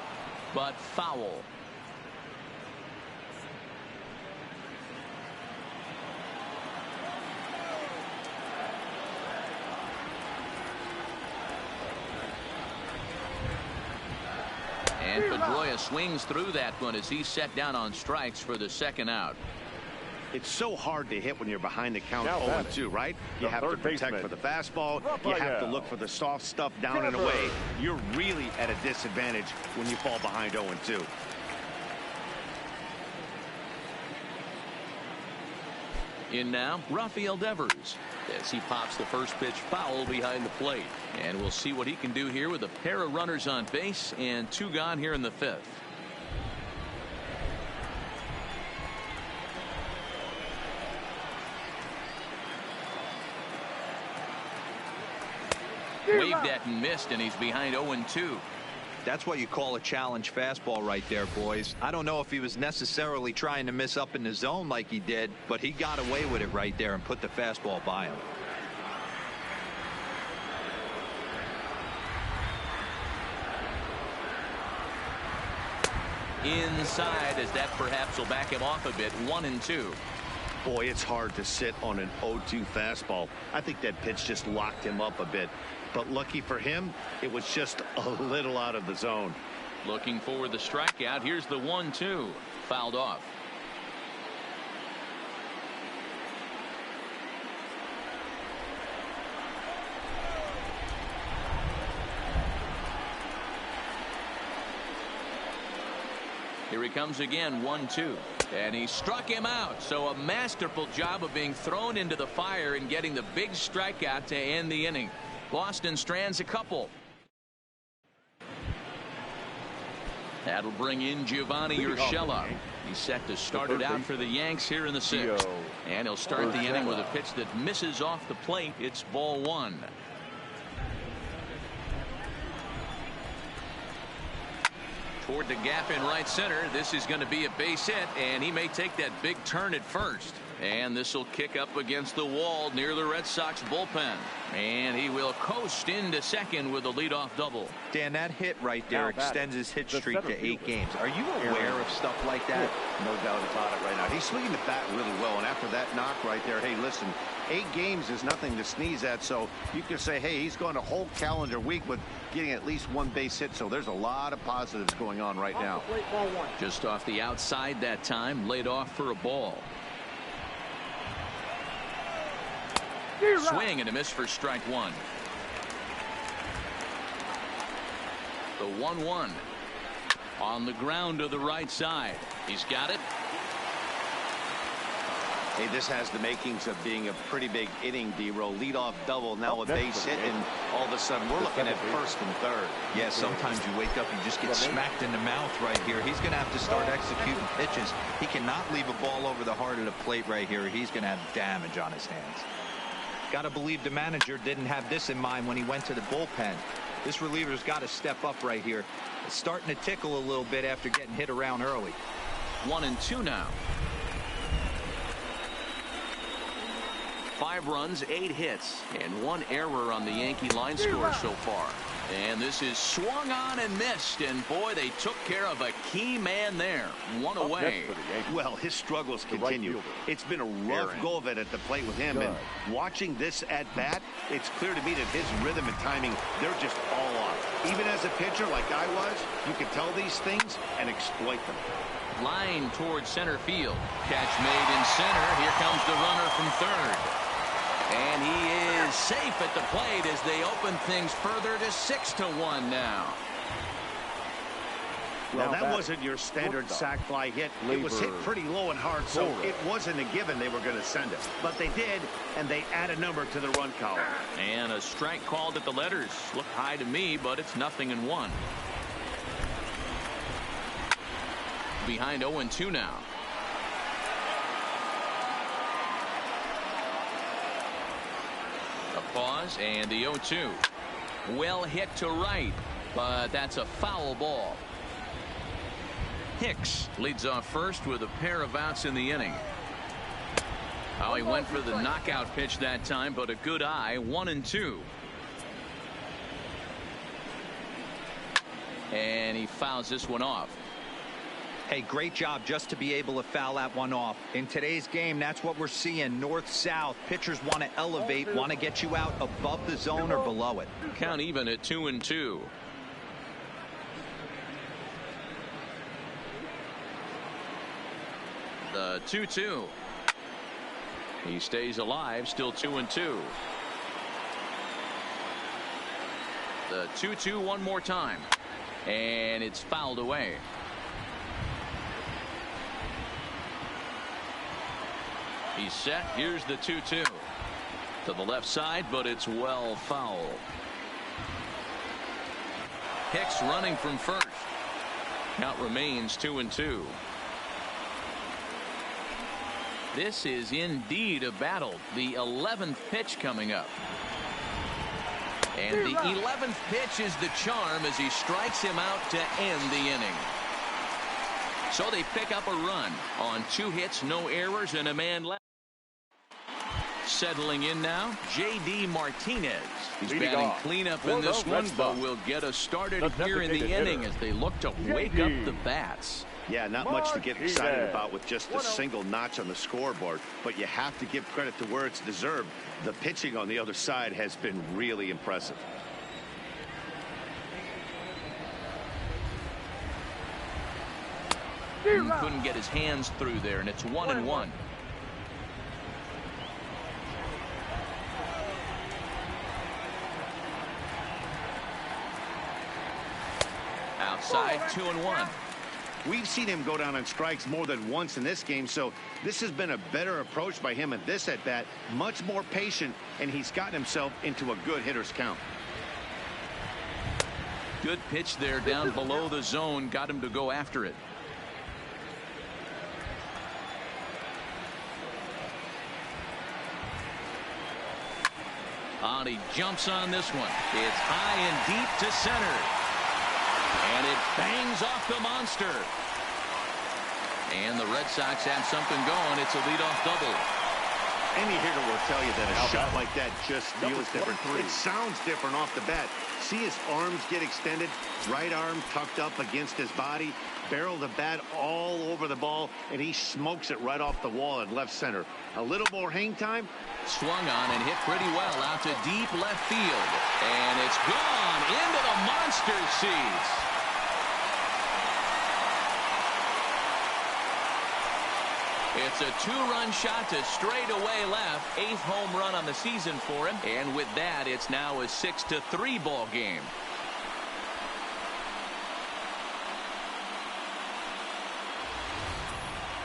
but foul. And Pedroia swings through that one as he's set down on strikes for the 2nd out. It's so hard to hit when you're behind the count 0-2, right? You have to protect for the fastball. You have to look for the soft stuff down and away. You're really at a disadvantage when you fall behind 0-2. In now, Rafael Devers, as he pops the first pitch foul behind the plate. And we'll see what he can do here with a pair of runners on base and 2 gone here in the 5th. Waved at and missed, and he's behind 0-2. That's what you call a challenge fastball right there, boys. I don't know if he was necessarily trying to miss up in the zone like he did, but he got away with it right there and put the fastball by him. Inside, as that perhaps will back him off a bit. 1-2. Boy, it's hard to sit on an 0-2 fastball. I think that pitch just locked him up a bit. But lucky for him, it was just a little out of the zone. Looking for the strikeout. Here's the 1-2. Fouled off. Here he comes again, 1-2. And he struck him out. So a masterful job of being thrown into the fire and getting the big strikeout to end the inning. Boston strands a couple. That'll bring in Giovanni Urshela. He's set to start it out for the Yanks here in the 6th. And he'll start the inning with a pitch that misses off the plate. It's ball 1. Toward the gap in right center. This is going to be a base hit, and he may take that big turn at first. And this will kick up against the wall near the Red Sox bullpen. And he will coast into second with a leadoff double. Dan, that hit right there extends his hit streak to 8 games. Are you aware of stuff like that? No doubt about it right now. He's swinging the bat really well. And after that knock right there, hey, listen, 8 games is nothing to sneeze at. So you can say, hey, he's going a whole calendar week with getting at least 1 base hit. So there's a lot of positives going on right now. Just off the outside that time, laid off for a ball. Swing and a miss for strike 1. The 1-1 on the ground to the right side. He's got it. Hey, this has the makings of being a pretty big inning, D-Roll. Leadoff double, now a base hit, and all of a sudden we're looking at first and third. Yeah, sometimes you wake up and just get smacked in the mouth right here. He's going to have to start executing pitches. He cannot leave a ball over the heart of the plate right here. He's going to have damage on his hands. Got to believe the manager didn't have this in mind when he went to the bullpen. This reliever's got to step up right here. It's starting to tickle a little bit after getting hit around early. 1-2 now. 5 runs, 8 hits, and 1 error on the Yankee line score so far. And this is swung on and missed, and boy, they took care of a key man there. 1 away. Well, his struggles continue. It's been a rough go of it at the plate with him, and watching this at bat, it's clear to me that his rhythm and timing, they're just all off. Even as a pitcher like I was, you can tell these things and exploit them. Line towards center field. Catch made in center. Here comes the runner from third. And he is safe at the plate as they open things further to 6-1 now. Well, that wasn't your standard sac fly hit. It was hit pretty low and hard, so it wasn't a given they were going to send it. But they did, and they add a number to the run column. And a strike called at the letters. Looked high to me, but it's 0-1. Behind 0-2 now. A pause and the 0-2. Well hit to right, but that's a foul ball. Hicks leads off first with a pair of outs in the inning. Oh, he went for the knockout pitch that time, but a good eye. 1-2. And he fouls this one off. Hey, great job just to be able to foul that one off. In today's game, that's what we're seeing. North-south. Pitchers want to elevate, want to get you out above the zone or below it. Count even at 2-2. The 2-2. He stays alive, still 2-2. The 2-2 one more time. And it's fouled away. He's set. Here's the 2-2 to the left side, but it's well foul. Hicks running from first. Count remains 2-2. This is indeed a battle. The 11th pitch coming up. And the 11th pitch is the charm as he strikes him out to end the inning. So they pick up a run on 2 hits, no errors, and a man left. Settling in now, J.D. Martinez. He's batting cleanup in this one, but will get us started here in the inning as they look to wake up the bats. Yeah, not much to get excited about with just a single notch on the scoreboard, but you have to give credit to where it's deserved. The pitching on the other side has been really impressive. He couldn't get his hands through there, and it's 1-1. Outside, 2-1. We've seen him go down on strikes more than once in this game, so this has been a better approach by him at this at-bat. Much more patient, and he's gotten himself into a good hitter's count. Good pitch there down below the zone. Got him to go after it. He jumps on this one. It's high and deep to center. And it bangs off the monster. And the Red Sox have something going. It's a leadoff double. Any hitter will tell you that a shot like that just feels different. It sounds different off the bat. See his arms get extended, right arm tucked up against his body, barrel the bat all over the ball, and he smokes it right off the wall at left center. A little more hang time. Swung on and hit pretty well out to deep left field. And it's gone into the monster seats. It's a two-run shot to straightaway left. 8th home run on the season for him. And with that, it's now a 6-3 ball game.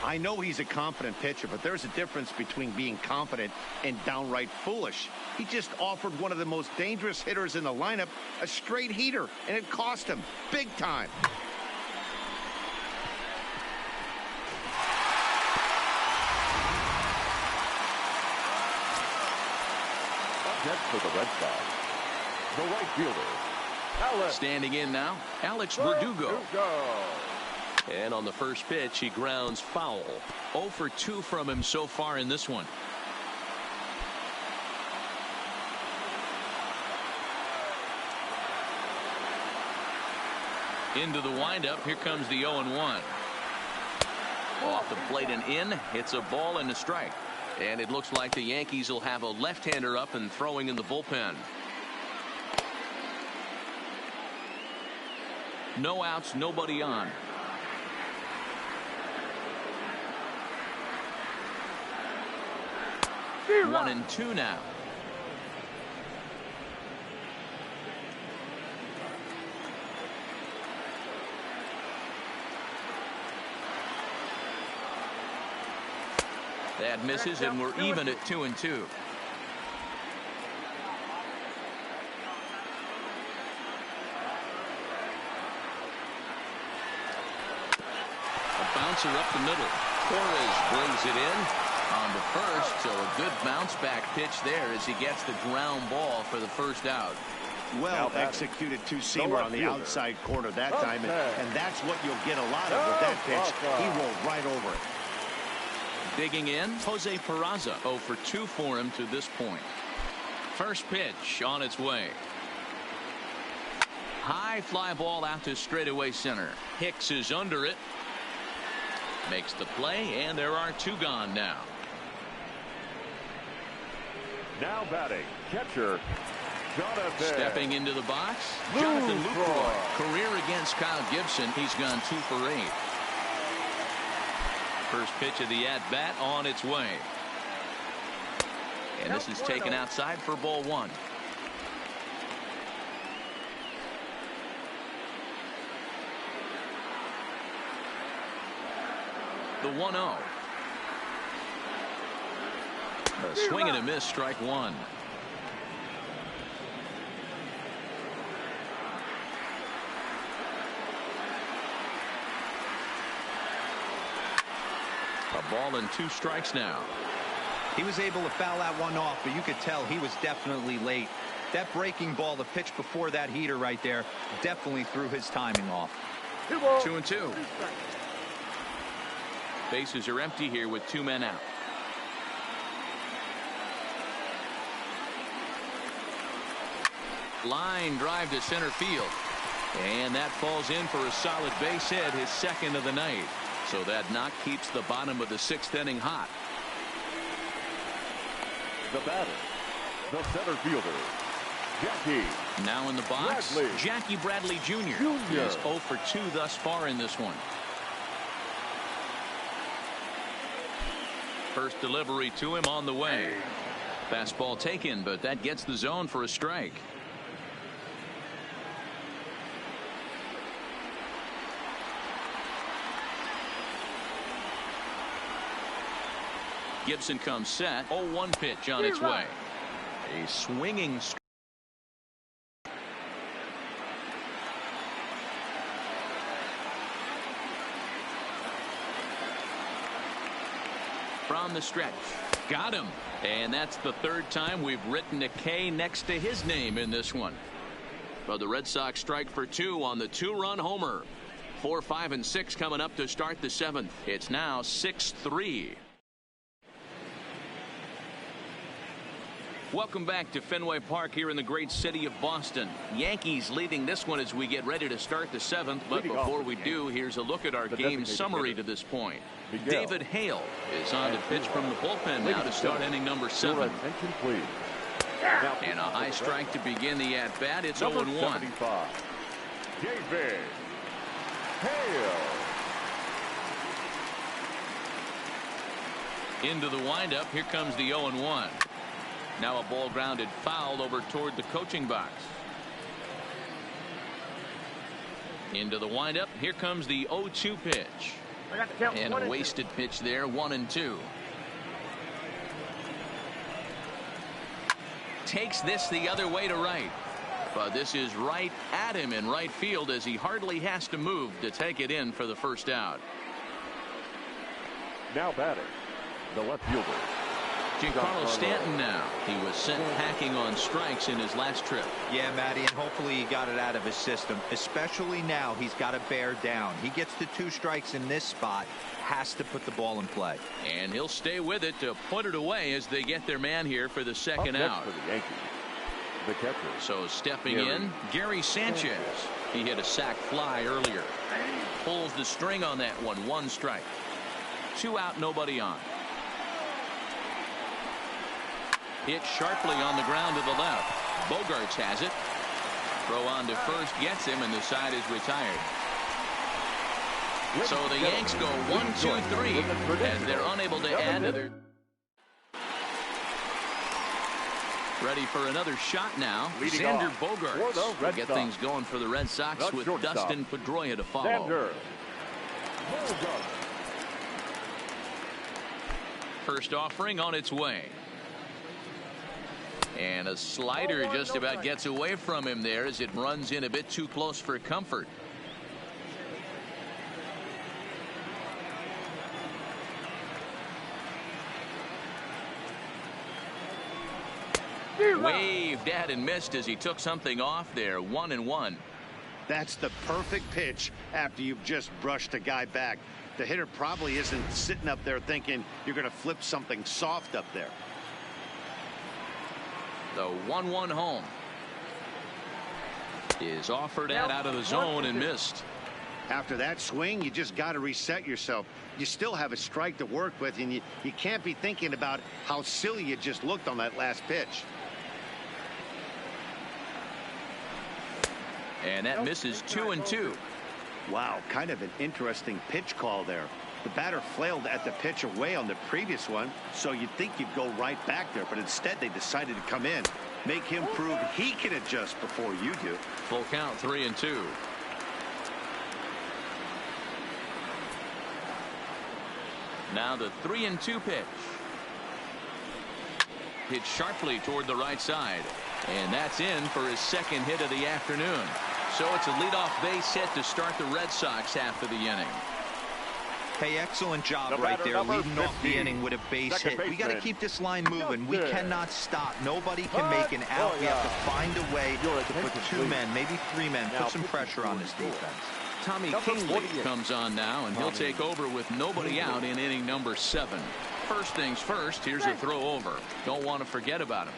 I know he's a confident pitcher, but there's a difference between being confident and downright foolish. He just offered one of the most dangerous hitters in the lineup a straight heater, and it cost him big time. Next for the Red Sox, the right fielder, Alex. Standing in now, Alex Verdugo. And on the first pitch, he grounds foul. 0 for 2 from him so far in this one. Into the windup. Here comes the 0-1. Off the plate and in. It's a ball and a strike. And it looks like the Yankees will have a left-hander up and throwing in the bullpen. No outs, nobody on. One and two now. That misses, and we're even at 2-2. A bouncer up the middle. Torres brings it in on the first, so a good bounce back pitch there as he gets the ground ball for the first out. Well executed two-seamer on the outside corner that time, and that's what you'll get a lot of with that pitch. He rolled right over it. Digging in, Jose Peraza. 0 for 2 for him to this point. First pitch on its way. High fly ball out to straightaway center. Hicks is under it. Makes the play, and there are 2 gone now. Now batting, catcher, Jonathan. Stepping into the box, Jonathan Lucroy. Career against Kyle Gibson. He's gone 2 for 8. First pitch of the at-bat on its way. And this is taken outside for ball 1. The 1-0. A swing and a miss, strike 1. A ball and 2 strikes now. He was able to foul that one off, but you could tell he was definitely late. That breaking ball, the pitch before that heater right there, definitely threw his timing off. 2-2. Bases are empty here with 2 men out. Line drive to center field. And that falls in for a solid base hit, his second of the night. So that knock keeps the bottom of the 6th inning hot. The batter, the center fielder, Jackie. Now in the box, Bradley. Jackie Bradley Jr. He is 0 for 2 thus far in this one. First delivery to him on the way. Fastball taken, but that gets the zone for a strike. Gibson comes set. 0-1 pitch on its way. A swinging strike. From the stretch. Got him. And that's the 3rd time we've written a K next to his name in this one. But the Red Sox strike for 2 on the 2-run homer. 4, 5, and 6 coming up to start the 7th. It's now 6-3. Welcome back to Fenway Park here in the great city of Boston. Yankees leading this one as we get ready to start the 7th. But before we do, here's a look at our game summary to this point. David Hale is on to pitch from the bullpen now to start inning number 7. And a high strike to begin the at-bat. It's 0-1. David Hale. Into the windup. Here comes the 0-1. Now a ball grounded foul over toward the coaching box. Into the windup. Here comes the 0-2 pitch. And a wasted pitch there. 1-2. Takes this the other way to right. But this is right at him in right field as he hardly has to move to take it in for the first out. Now batting, the left fielder, Giancarlo Stanton now. He was sent packing on strikes in his last trip. Yeah, Matty, and hopefully he got it out of his system. Especially now, he's got to bear down. He gets the 2 strikes in this spot, has to put the ball in play. And he'll stay with it to put it away as they get their man here for the second out. For the Yankees, the catcher. So stepping in, Gary Sanchez. He hit a sac fly earlier. Pulls the string on that one. 1 strike. 2 out, nobody on. Hit sharply on the ground to the left. Bogarts has it. Throw on to first gets him, and the side is retired. So the Yanks go 1-2-3 as they're unable to add to their. Ready for another shot now. Xander Bogaerts will get things going for the Red Sox with Dustin Pedroia to follow. First offering on its way. And a slider just about gets away from him there as it runs in a bit too close for comfort. Waved at and missed as he took something off there. 1-1. That's the perfect pitch after you've just brushed a guy back. The hitter probably isn't sitting up there thinking you're going to flip something soft up there. The 1-1 home is offered out of the zone and missed. After that swing, you just got to reset yourself. You still have a strike to work with, and you can't be thinking about how silly you just looked on that last pitch. And that misses 2-2. Wow, kind of an interesting pitch call there. The batter flailed at the pitch away on the previous one, so you'd think you'd go right back there, but instead they decided to come in, make him prove he can adjust before you do. Full count, 3-2. Now the 3-2 pitch. Hit sharply toward the right side, and that's in for his second hit of the afternoon. So it's a leadoff base hit to start the Red Sox after the inning. Hey, excellent job right there, leading off the inning with a base hit. We got to keep this line moving. We cannot stop. Nobody can make an out. We have to find a way to put 2 men, maybe 3 men, put some pressure on this defense. Tommy Kingley comes on now, and he'll take over with nobody out in inning number 7. First things first, here's a throw over. Don't want to forget about him.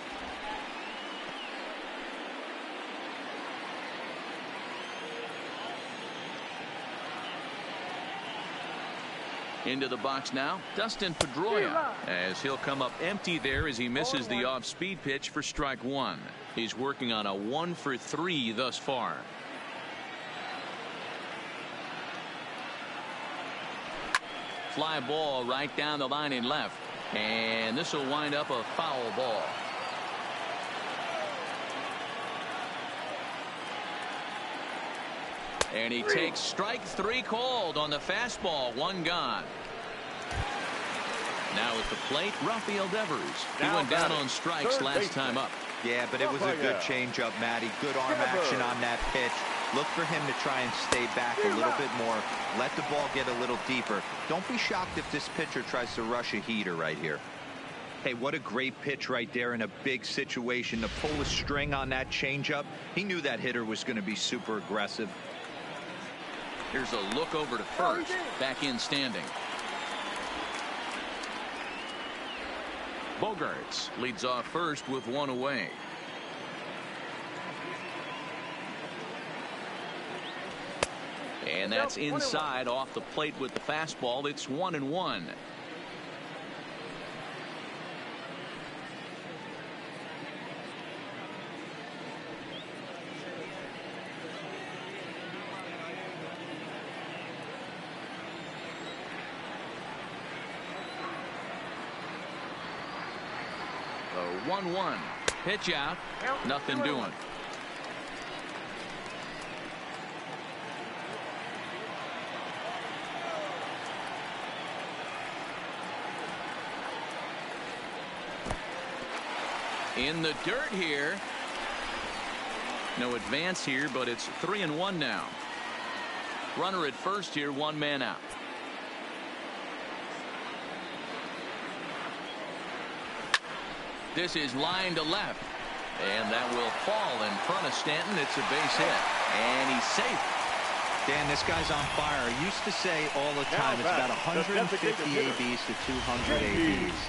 Into the box now, Dustin Pedroia, as he'll come up empty there as he misses the off-speed pitch for strike one. He's working on a 1-for-3 thus far. Fly ball right down the line in left, and this will wind up a foul ball. And he takes strike three called on the fastball. One gone. Now at the plate, Rafael Devers. He went down on strikes last time up. Yeah, but it was a good changeup, Matty. Good arm action on that pitch. Look for him to try and stay back a little bit more. Let the ball get a little deeper. Don't be shocked if this pitcher tries to rush a heater right here. Hey, what a great pitch right there in a big situation. To pull the string on that changeup, he knew that hitter was going to be super aggressive. Here's a look over to first. Back in standing. Bogarts leads off first with one away. And that's inside off the plate with the fastball. It's 1-1. The 1-1 pitch out. Nothing doing. In the dirt here. No advance here, but it's 3-1 now. Runner at first here, one man out. This is line to left, and that will fall in front of Stanton. It's a base hit, and he's safe. Dan, this guy's on fire. I used to say all the time it's about 150 ABs to 200 ABs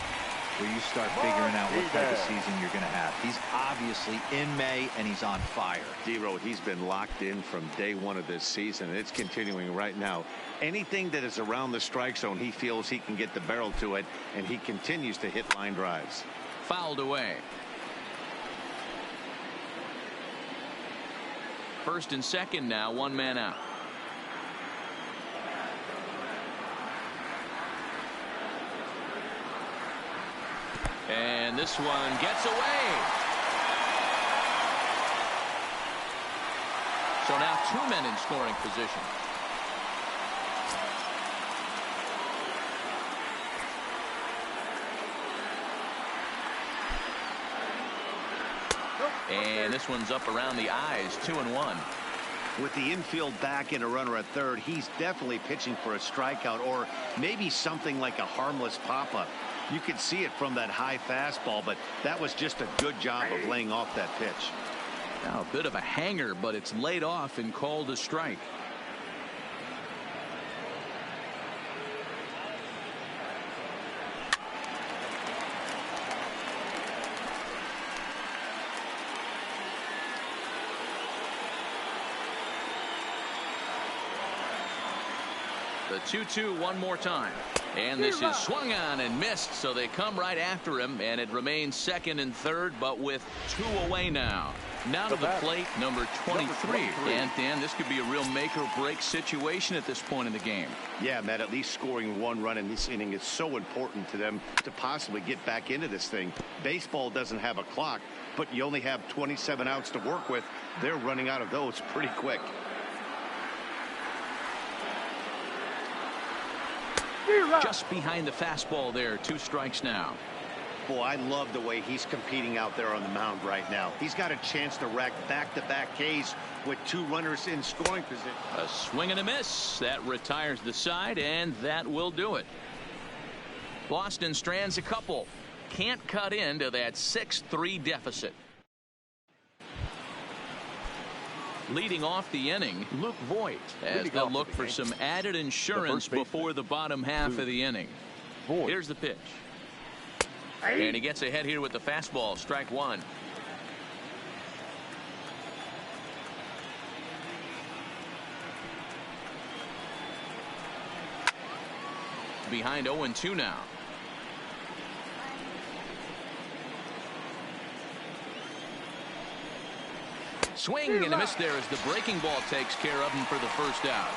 where you start figuring out what type of season you're going to have. He's obviously in May, and he's on fire. D-Road, he's been locked in from day one of this season, and it's continuing right now. Anything that is around the strike zone, he feels he can get the barrel to it, and he continues to hit line drives. Fouled away. First and second now, one man out. And this one gets away. So now two men in scoring position. And this one's up around the eyes. 2-1. With the infield back and a runner at third, he's definitely pitching for a strikeout or maybe something like a harmless pop-up. You could see it from that high fastball, but that was just a good job of laying off that pitch. Now a bit of a hanger, but it's laid off and called a strike. The 2-2 one more time. And this is swung on and missed, so they come right after him, and it remains second and third, but with two away now. Now to the plate, number 23. And Dan, this could be a real make or break situation at this point in the game. Yeah, Matt, at least scoring one run in this inning is so important to them to possibly get back into this thing. Baseball doesn't have a clock, but you only have 27 outs to work with. They're running out of those pretty quick. Just behind the fastball there. Two strikes now. Boy, I love the way he's competing out there on the mound right now. He's got a chance to rack back-to-back Ks with two runners in scoring position. A swing and a miss. That retires the side, and that will do it. Boston strands a couple. Can't cut into that 6-3 deficit. Leading off the inning, Luke Voigt, as they'll look for some added insurance before the bottom half of the inning. Here's the pitch. And he gets ahead here with the fastball. Strike one. behind 0-2 now. Swing and a miss there as the breaking ball takes care of him for the first out.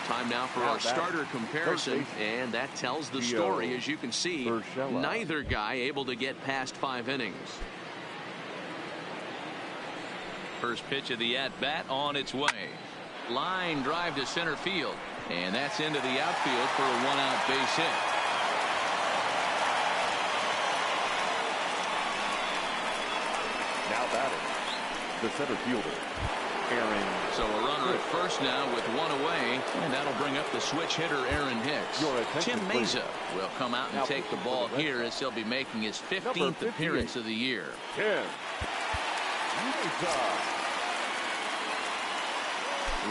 Time now for our starter comparison, and that tells the story. As you can see, neither guy able to get past 5 innings. First pitch of the at-bat on its way. Line drive to center field, and that's into the outfield for a 1-out base hit. Now batting, the center fielder, Aaron. So a runner at first now with 1 away, and that'll bring up the switch hitter Aaron Hicks. Tim Meza will come out and take the ball here as he'll be making his 15th appearance of the year.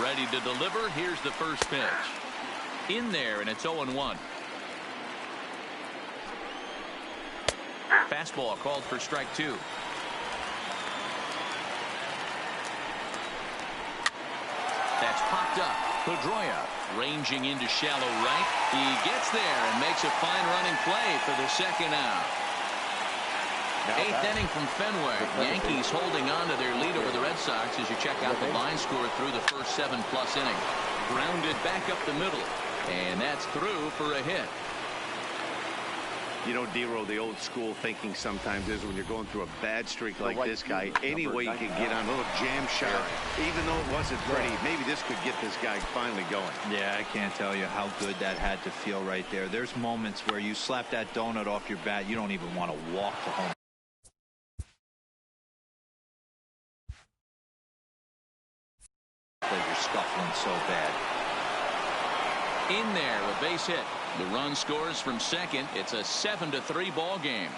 Ready to deliver. Here's the first pitch. In there, and it's 0-1. Fastball called for strike 2. That's popped up. Pedroia ranging into shallow right. He gets there and makes a fine running play for the second out. 8th inning from Fenway. Yankees holding on to their lead over the Red Sox as you check out the line score through the first 7+ innings. Grounded back up the middle, and that's through for a hit. You know, Dero, the old school thinking sometimes is when you're going through a bad streak like this guy, any way you can get on a little jam shot, even though it wasn't pretty, maybe this could get this guy finally going. Yeah, I can't tell you how good that had to feel right there. There's moments where you slap that donut off your bat, you don't even want to walk to home. You're scuffling so bad. In there, a base hit. The run scores from second. It's a 7-3 ball game.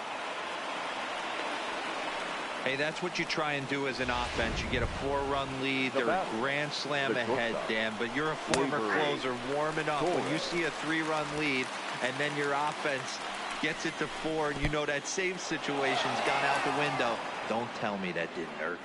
Hey, that's what you try and do as an offense. You get a 4-run lead. They're a grand slam ahead, Dan, but you're a former closer warming up. When you see a 3-run lead and then your offense gets it to 4 and you know that save situation's gone out the window, don't tell me that didn't irk